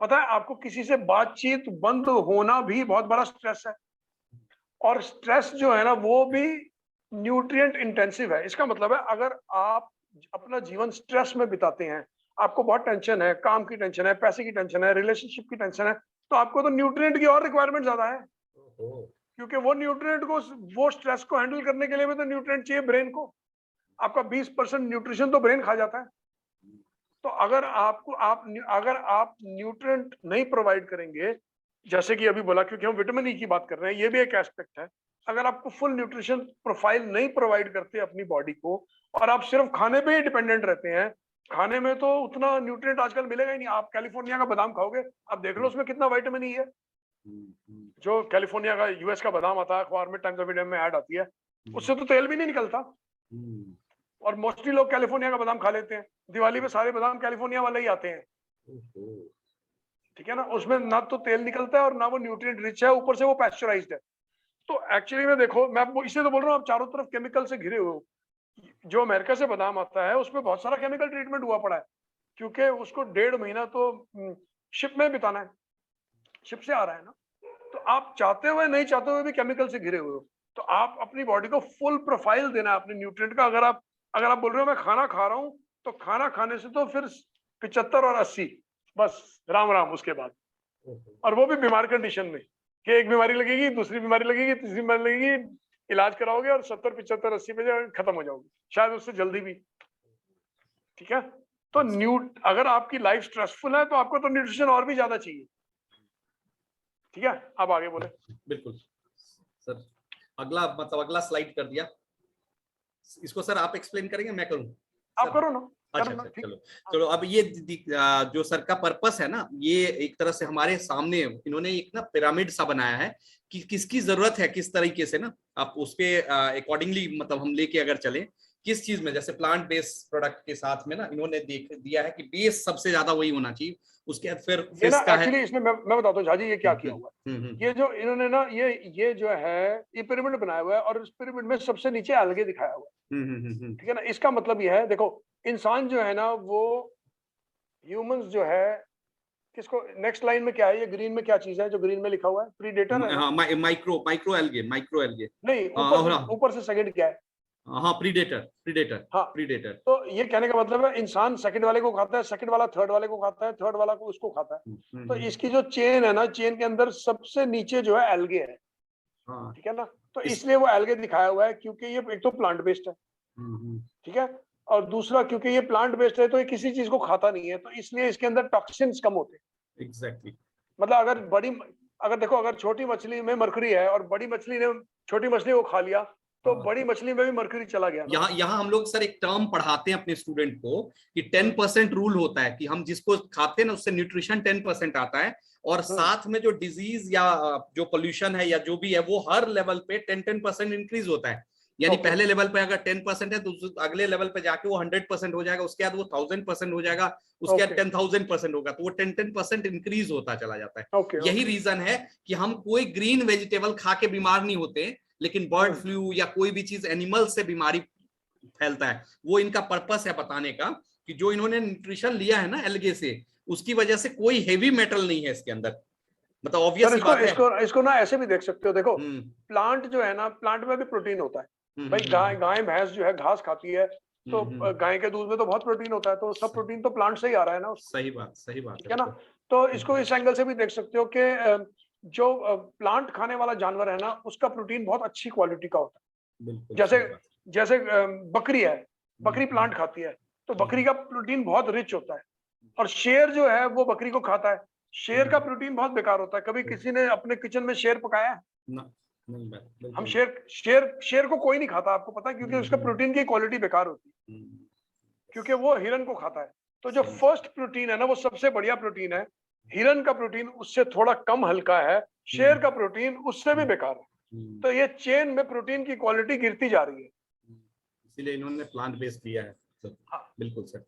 पता है आपको किसी से बातचीत बंद होना भी बहुत बड़ा स्ट्रेस है, और स्ट्रेस जो है ना वो भी न्यूट्रिएंट इंटेंसिव है। इसका मतलब है अगर आप अपना जीवन स्ट्रेस में बिताते हैं, आपको बहुत टेंशन है, काम की टेंशन है, पैसे की टेंशन है, रिलेशनशिप की टेंशन है, तो आपको तो न्यूट्रिएंट की और रिक्वायरमेंट ज्यादा है, क्योंकि वो न्यूट्रिएंट को, वो स्ट्रेस को हैंडल करने के लिए भी तो न्यूट्रिएंट चाहिए ब्रेन को। आपका 20% न्यूट्रिशन तो ब्रेन खा जाता है। तो अगर आप न्यूट्रिएंट नहीं प्रोवाइड करेंगे, जैसे कि अभी बोला, क्योंकि हम विटामिन ई की बात कर रहे हैं, ये भी एक एस्पेक्ट है। अगर आपको फुल न्यूट्रिशन प्रोफाइल नहीं प्रोवाइड करते अपनी बॉडी को, और आप सिर्फ खाने पे ही डिपेंडेंट रहते हैं, खाने में तो उतना न्यूट्रिएंट आजकल मिलेगा ही नहीं। आप कैलिफोर्निया का बादाम खाओगे, आप देख लो उसमें कितना विटामिन ई है। जो कैलिफोर्निया का, यूएस का बादाम आता है, अखबार में, टाइम्स ऑफ इंडिया में ऐड आती है, उससे तो तेल भी नहीं निकलता। और मोस्टली लोग कैलिफोर्निया का बादाम खा लेते हैं। दिवाली में सारे बादाम कैलिफोर्निया वाले ही आते हैं, ठीक है ना। उसमें ना तो तेल निकलता है और ना वो न्यूट्रिएंट रिच है, ऊपर से वो पैस्चराइज्ड है। तो एक्चुअली में देखो, मैं इसलिए तो बोल रहा हूँ, आप चारों तरफ केमिकल से घिरे हुए हो। जो अमेरिका से बादाम आता है उसमें बहुत सारा केमिकल ट्रीटमेंट हुआ पड़ा है, क्योंकि उसको 1.5 महीना तो शिप में बिताना है, शिप से आ रहा है ना। तो आप चाहते हुए नहीं चाहते हुए भी केमिकल से घिरे हुए हो। तो आप अपनी बॉडी को फुल प्रोफाइल देना है अपने न्यूट्रिएंट का। अगर आप बोल रहे हो मैं खाना खा रहा हूँ, तो खाना खाने से तो फिर 75 और 80 बस राम राम उसके बाद। और वो भी बीमार कंडीशन में, कि एक बीमारी लगेगी, दूसरी बीमारी लगेगी, तीसरी बीमारी लगेगी, इलाज कराओगे और 70, 75, 80 पे खत्म हो जाओगे, शायद उससे जल्दी भी, ठीक है। तो अगर आपकी लाइफ स्ट्रेसफुल है तो आपको तो न्यूट्रिशन और भी ज्यादा चाहिए, ठीक है। अब आगे बोले। बिल्कुल सर, अगला स्लाइड कर दिया। इसको सर आप एक्सप्लेन करेंगे, मैं करूं? आप करो ना। अच्छा, चलो अब ये जो सर का पर्पस है ना, ये एक तरह से हमारे सामने इन्होंने एक ना पिरामिड सा बनाया है कि किसकी जरूरत है, किस तरीके से ना आप उस पे अकॉर्डिंगली मतलब हम लेके अगर चले किस चीज में, जैसे प्लांट बेस्ड प्रोडक्ट के साथ में ना इन्होंने देख दिया है कि बेस सबसे ज्यादा वही होना चाहिए, उसके बाद फिर एक्चुअली इसमें मैं बताता हूँ झाजी ये क्या किया हुआ है। ये जो इन्होंने ना ये जो है ये पिरामिड बनाया हुआ है, और इस पिरामिड में सबसे नीचे अलगे दिखाया हुआ है, ठीक है ना। इसका मतलब ये है, देखो इंसान जो है ना, वो ह्यूमंस जो है, किसको, नेक्स्ट लाइन में क्या है, ये ग्रीन में क्या चीज है जो ग्रीन में लिखा हुआ है? प्रीडेटर है, माइक्रो एल्गे नहीं, ऊपर से सेकंड क्या है? हाँ, प्रीडेटर। हाँ, प्रीडेटर। तो ये कहने का मतलब है इंसान सेकंड वाले को खाता है, सेकंड वाला थर्ड वाले को खाता है, थर्ड वाला को उसको खाता है। तो इसकी जो चेन है ना, चेन के अंदर सबसे नीचे जो है एल्गे है, ठीक है ना। तो इसलिए वो एल्गे दिखाया हुआ है, क्योंकि ये एक तो प्लांट बेस्ड है, ठीक है, और दूसरा क्योंकि ये प्लांट बेस्ड है तो ये किसी चीज को खाता नहीं है, तो इसलिए इसके अंदर टॉक्सिन्स कम होते हैं। एग्जैक्टली। मतलब अगर देखो, अगर छोटी मछली में मरकरी है और बड़ी मछली ने छोटी मछली को खा लिया, तो बड़ी मछली में भी मरकरी चला गया। यहाँ हम लोग सर एक टर्म पढ़ाते हैं अपने स्टूडेंट को कि 10% रूल होता है, कि हम जिसको खाते हैं ना उससे न्यूट्रिशन 10% आता है, और साथ में जो डिजीज या जो पोल्यूशन है या जो भी है वो हर लेवल पे 10% इंक्रीज होता है। यानी पहले लेवल पे अगर 10% है तो अगले लेवल पे जाके वो 100% हो जाएगा, उसके बाद वो 1000% हो जाएगा, उसके बाद 10,000% होगा, तो वो 10% इंक्रीज होता चला जाता है। यही रीजन है कि हम कोई ग्रीन वेजिटेबल खा के बीमार नहीं होते, लेकिन बर्ड फ्लू या कोई भी चीज एनिमल से बीमारी फैलता है। वो इनका पर्पस है बताने का कि जो इन्होंने न्यूट्रिशन लिया है ना एल्गे से, उसकी वजह से कोई हेवी मेटल नहीं है इसके अंदर। मतलब ऑब्वियस बात है। इसको ना ऐसे भी देख सकते हो, देखो प्लांट जो है ना, प्लांट में भी प्रोटीन होता है भाई। गाय भैंस जो है घास खाती है, तो गाय के दूध में तो बहुत प्रोटीन होता है, तो सब प्रोटीन तो प्लांट से ही आ रहा है ना। सही बात ठीक है ना। तो इसको इस एंगल से भी देख सकते हो कि जो प्लांट खाने वाला जानवर है ना, उसका प्रोटीन बहुत अच्छी क्वालिटी का होता है। जैसे बकरी है, बकरी प्लांट खाती है, तो बकरी का प्रोटीन बहुत रिच होता है। और शेर जो है वो बकरी को खाता है, शेर का प्रोटीन बहुत बेकार होता है। कभी किसी ने अपने किचन में शेर पकाया है? हम शेर को कोई नहीं खाता, आपको पता है, क्योंकि उसका प्रोटीन की क्वालिटी बेकार होती है, क्योंकि वो हिरन को खाता है। तो जो फर्स्ट प्रोटीन है ना, वो सबसे बढ़िया प्रोटीन है। हिरन का प्रोटीन उससे थोड़ा कम हल्का है, शेर का प्रोटीन उससे भी बेकार है। तो ये चेन में प्रोटीन की क्वालिटी गिरती जा रही है, इसीलिए इन्होंने प्लांट बेस्ड दिया है। हाँ बिल्कुल सर।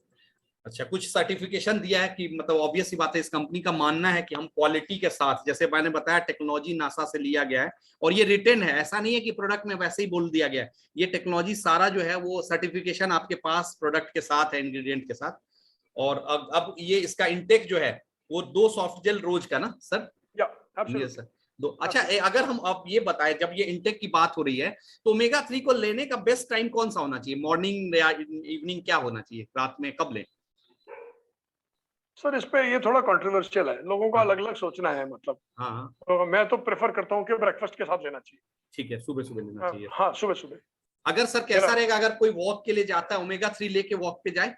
अच्छा, कुछ सर्टिफिकेशन दिया है कि मतलब ऑब्वियस सी बात है, इस कंपनी का मानना है कि हम क्वालिटी के साथ, जैसे मैंने बताया टेक्नोलॉजी नासा से लिया गया है और ये रिटन है, ऐसा नहीं है कि प्रोडक्ट में वैसे ही बोल दिया गया है। ये टेक्नोलॉजी सारा जो है वो सर्टिफिकेशन आपके पास प्रोडक्ट के साथ है, इंग्रेडिएंट के साथ। और अब ये इसका इंटेक जो है वो 2 सॉफ्ट जेल रोज का ना सर? सर दो। अच्छा, अगर हम अब ये बताएं, जब ये इंटेक की बात हो रही है तो ओमेगा 3 को लेने का बेस्ट टाइम कौन सा होना चाहिए? मॉर्निंग या इवनिंग, क्या होना चाहिए? रात में कब लें? सर इस पे ये थोड़ा कंट्रोवर्शियल है, लोगों को अलग अलग सोचना है। मतलब हाँ, तो मैं तो प्रेफर करता हूँ कि ब्रेकफास्ट के साथ लेना चाहिए। ठीक है, सुबह सुबह लेना चाहिए। हाँ, सुबह सुबह। अगर सर कैसा रहेगा, अगर कोई वॉक के लिए जाता है, ओमेगा 3 लेके वॉक पे जाए?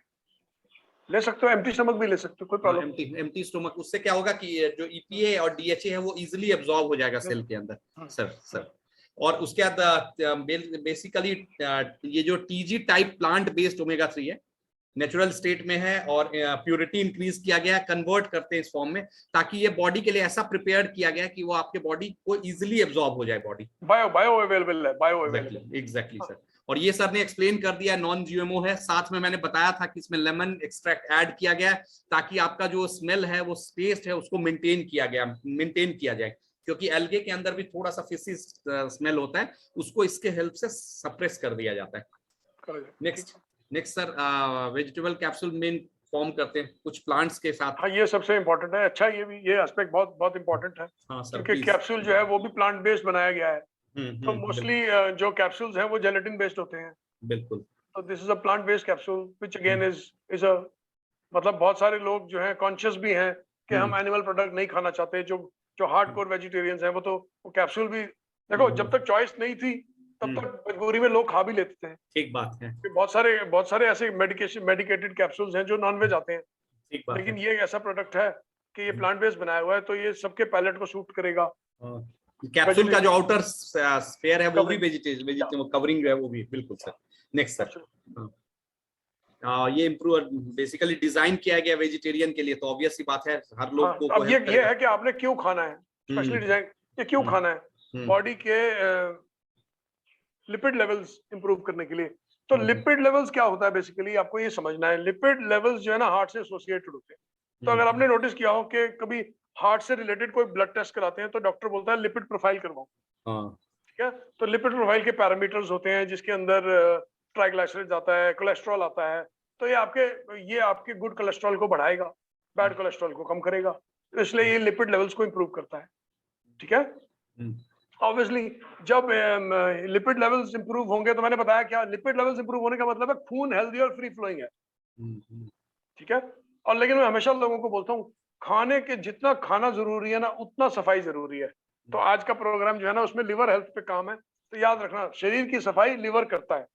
ले सकते हो, एम्प्टी स्टमक भी ले सकते हो, कोई प्रॉब्लम नहीं। एम्प्टी स्टमक, उससे क्या होगा कि जो ईपीए और डीएचए है वो इजीली एब्जॉर्ब हो जाएगा सेल के अंदर। सर और उसके बाद बेसिकली ये जो TG type plant based omega 3 है, नेचुरल स्टेट में है और प्योरिटी इंक्रीज किया गया है, कन्वर्ट करते हैं इस फॉर्म में, ताकि ये बॉडी के लिए ऐसा प्रिपेयर्ड किया गया है कि वो आपके बॉडी को इजीली एब्जॉर्ब हो जाए। बॉडी बायो अवेलेबल है, बायो अवेलेबल। Exactly sir. और ये सर ने एक्सप्लेन कर दिया, नॉन जीएमओ है। साथ में मैंने बताया था कि इसमें लेमन एक्सट्रैक्ट ऐड किया गया है ताकि आपका जो स्मेल है, वो टेस्ट है, उसको मेंटेन किया जाए, क्योंकि एल्गे के अंदर भी थोड़ा सा फिशी स्मेल होता है, उसको इसके हेल्प से सप्रेस कर दिया जाता है। Next sir, vegetable capsule main form करते हैं कुछ प्लांट्स के साथ। हाँ, ये सबसे इम्पोर्टेंट है। अच्छा, ये एस्पेक्ट बहुत बहुत इम्पोर्टेंट है। हाँ, क्योंकि कैप्सूल जो है वो भी प्लांट बेस्ड बनाया गया है। तो मोस्टली जो कैप्सूल्स हैं वो जेलेटिन बेस्ड होते हैं। बिल्कुल। तो this is a plant based capsule which again is a, मतलब बहुत सारे लोग जो हैं कॉन्शियस भी हैं कि हम एनिमल प्रोडक्ट नहीं खाना चाहते। जो हार्डकोर वेजिटेरियंस हैं वो कैप्सूल भी, देखो जब तक चॉइस नहीं थी तब तक मजबूरी में लोग खा भी लेते थे। ठीक बात है। बहुत सारे ऐसे मेडिकेटेड कैप्सूल्स हैं जो नॉनवेज आते हैं। ठीक बात लेकिन ये ऐसा प्रोडक्ट है कि ये प्लांट बेस्ड बनाया हुआ है, तो ये सबके पैलेट को सूट करेगा। कैप्सूल का जो आउटर स्फीयर है वो भी वेजिटेबल कवरिंग जो है वो भी। बिल्कुल सर। नेक्स्ट सर, ये इम्प्रूव बेसिकली डिजाइन किया गया वेजिटेरियन के लिए, तो ऑब्वियस सी बात है हर लोग को। अब ये है कि आपने क्यों खाना है, स्पेशली डिजाइन ये क्यों खाना है, बॉडी के लिपिड लेवल्स इंप्रूव करने के लिए। तो लिपिड लेवल्स क्या होता है बेसिकली, आपको ये समझना है। लिपिड लेवल्स जो है ना हार्ट से एसोसिएटेड होते हैं। तो अगर आपने नोटिस किया हो कि कभी हार्ट से रिलेटेड कोई ब्लड टेस्ट कराते हैं तो डॉक्टर बोलता है लिपिड प्रोफाइल करवाओ। ठीक है, तो लिपिड प्रोफाइल के पैरामीटर्स होते हैं जिसके अंदर ट्राइग्लिसराइड्स आता है, कोलेस्ट्रॉल आता है। तो ये आपके गुड कोलेस्ट्रॉल को बढ़ाएगा, बैड कोलेस्ट्रॉल को कम करेगा। तो इसलिए ये लिपिड लेवल्स को इंप्रूव करता है। ठीक है, ऑब्वियसली जब लिपिड लेवल्स इंप्रूव होंगे, तो मैंने बताया क्या लिपिड लेवल्स इंप्रूव होने का मतलब है खून हेल्दी और फ्री फ्लोइंग है। ठीक है, और लेकिन मैं हमेशा लोगों को बोलता हूँ खाने के जितना खाना जरूरी है ना उतना सफाई जरूरी है। तो आज का प्रोग्राम जो है ना उसमें लिवर हेल्थ पे काम है। तो याद रखना, शरीर की सफाई लिवर करता है,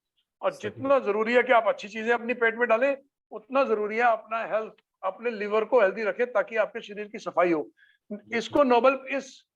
और जितना जरूरी है कि आप अच्छी चीजें अपनी पेट में डालें, उतना जरूरी है अपना हेल्थ, अपने लिवर को हेल्दी रखें ताकि आपके शरीर की सफाई हो। इसको नोबेल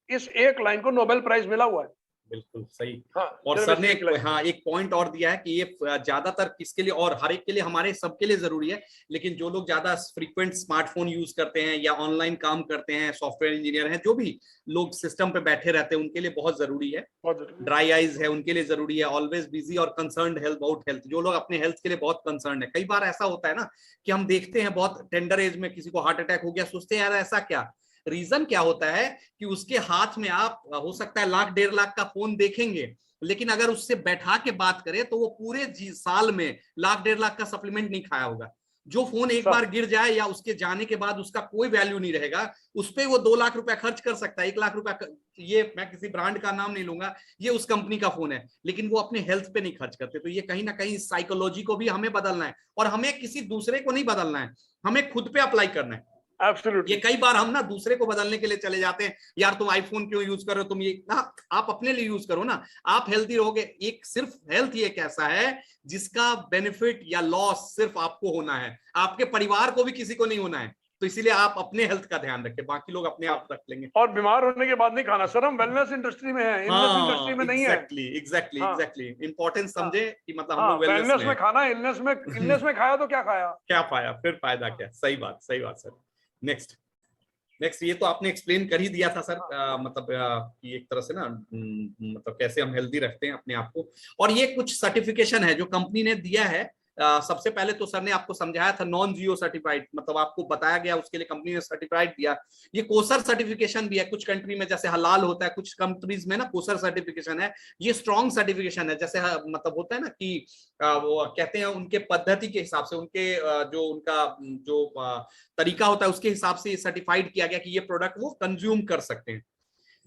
इस एक लाइन को नोबेल प्राइज मिला हुआ है। बिल्कुल सही। हाँ, और सर ने एक पॉइंट और दिया है कि ये ज्यादातर किसके लिए, और हर एक के लिए, हमारे सबके लिए जरूरी है, लेकिन जो लोग ज्यादा फ्रीक्वेंट स्मार्टफोन यूज करते हैं या ऑनलाइन काम करते हैं, सॉफ्टवेयर इंजीनियर हैं, जो भी लोग सिस्टम पे बैठे रहते हैं, उनके लिए बहुत जरूरी है। ड्राई आईज है उनके लिए जरूरी है। ऑलवेज बिजी और कंसर्न्ड हेल्थ अबाउट हेल्थ, जो लोग अपने हेल्थ के लिए बहुत कंसर्न है। कई बार ऐसा होता है ना कि हम देखते हैं बहुत टेंडर एज में किसी को हार्ट अटैक हो गया, सोचते हैं यार ऐसा क्या, रीजन क्या होता है कि उसके हाथ में आप हो सकता है 1 लाख 1.5 लाख का फोन देखेंगे, लेकिन अगर उससे बैठा के बात करें तो वो पूरे साल में 1 लाख 1.5 लाख का सप्लीमेंट नहीं खाया होगा। जो फोन एक बार गिर जाए या उसके जाने के बाद उसका कोई वैल्यू नहीं रहेगा, उस पर वो 2 लाख रुपया खर्च कर सकता है, 1 लाख रुपया। ये मैं किसी ब्रांड का नाम नहीं लूंगा, ये उस कंपनी का फोन है, लेकिन वो अपने हेल्थ पे नहीं खर्च करते। तो ये कहीं ना कहीं साइकोलॉजी को भी हमें बदलना है, और हमें किसी दूसरे को नहीं बदलना है, हमें खुद पे अप्लाई करना है। Absolutely. ये कई बार हम ना दूसरे को बदलने के लिए चले जाते हैं, यार तुम आईफोन क्यों यूज कर रहे हो, तुम ये ना, आप अपने लिए यूज करो ना, आप हेल्दी रहोगे। एक सिर्फ हेल्थ ही एक ऐसा है जिसका बेनिफिट या लॉस सिर्फ आपको होना है, आपके परिवार को भी किसी को नहीं होना है। तो इसीलिए आप अपने हेल्थ का ध्यान रखें, बाकी लोग अपने आप रख लेंगे। और बीमार होने के बाद नहीं खाना सर, हम वेलनेस इंडस्ट्री में हैं, इलनेस इंडस्ट्री में नहीं है। एग्जैक्टली इंपॉर्टेंस समझे कि मतलब हम लोग वेलनेस में खाना, इलनेस में खाया तो क्या खाया, क्या पाया, फिर फायदा क्या। सही बात सर। नेक्स्ट ये तो आपने एक्सप्लेन कर ही दिया था सर, मतलब कि एक तरह से ना मतलब कैसे हम हेल्दी रखते हैं अपने आप को। और ये कुछ सर्टिफिकेशन है जो कंपनी ने दिया है। सबसे पहले तो सर ने आपको समझाया था नॉन जियो सर्टिफाइड, मतलब आपको बताया गया, उसके लिए कंपनी ने सर्टिफाइड दिया। ये कोसर सर्टिफिकेशन भी है कुछ कंट्री में, जैसे हलाल होता है कुछ कंट्रीज में ना, कोसर सर्टिफिकेशन है। ये स्ट्रॉन्ग सर्टिफिकेशन है, जैसे मतलब होता है ना कि वो कहते हैं उनके पद्धति के हिसाब से, उनके जो उनका जो तरीका होता है उसके हिसाब से सर्टिफाइड किया गया कि ये प्रोडक्ट वो कंज्यूम कर सकते हैं।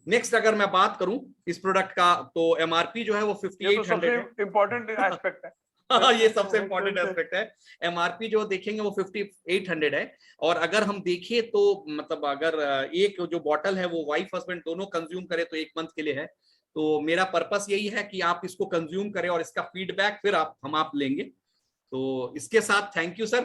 नेक्स्ट अगर मैं बात करूं इस प्रोडक्ट का, तो एमआरपी जो है वो 5800 है। इंपॉर्टेंट एस्पेक्ट है। ये सबसे इंपॉर्टेंट एस्पेक्ट है। एमआरपी जो देखेंगे वो 5800 है। और अगर हम देखें तो मतलब अगर एक जो बॉटल है वो वाइफ हस्बैंड दोनों कंज्यूम करे तो 1 मंथ के लिए है। तो मेरा पर्पस यही है कि आप इसको कंज्यूम करें और इसका फीडबैक फिर आप लेंगे। तो इसके साथ थैंक यू सर।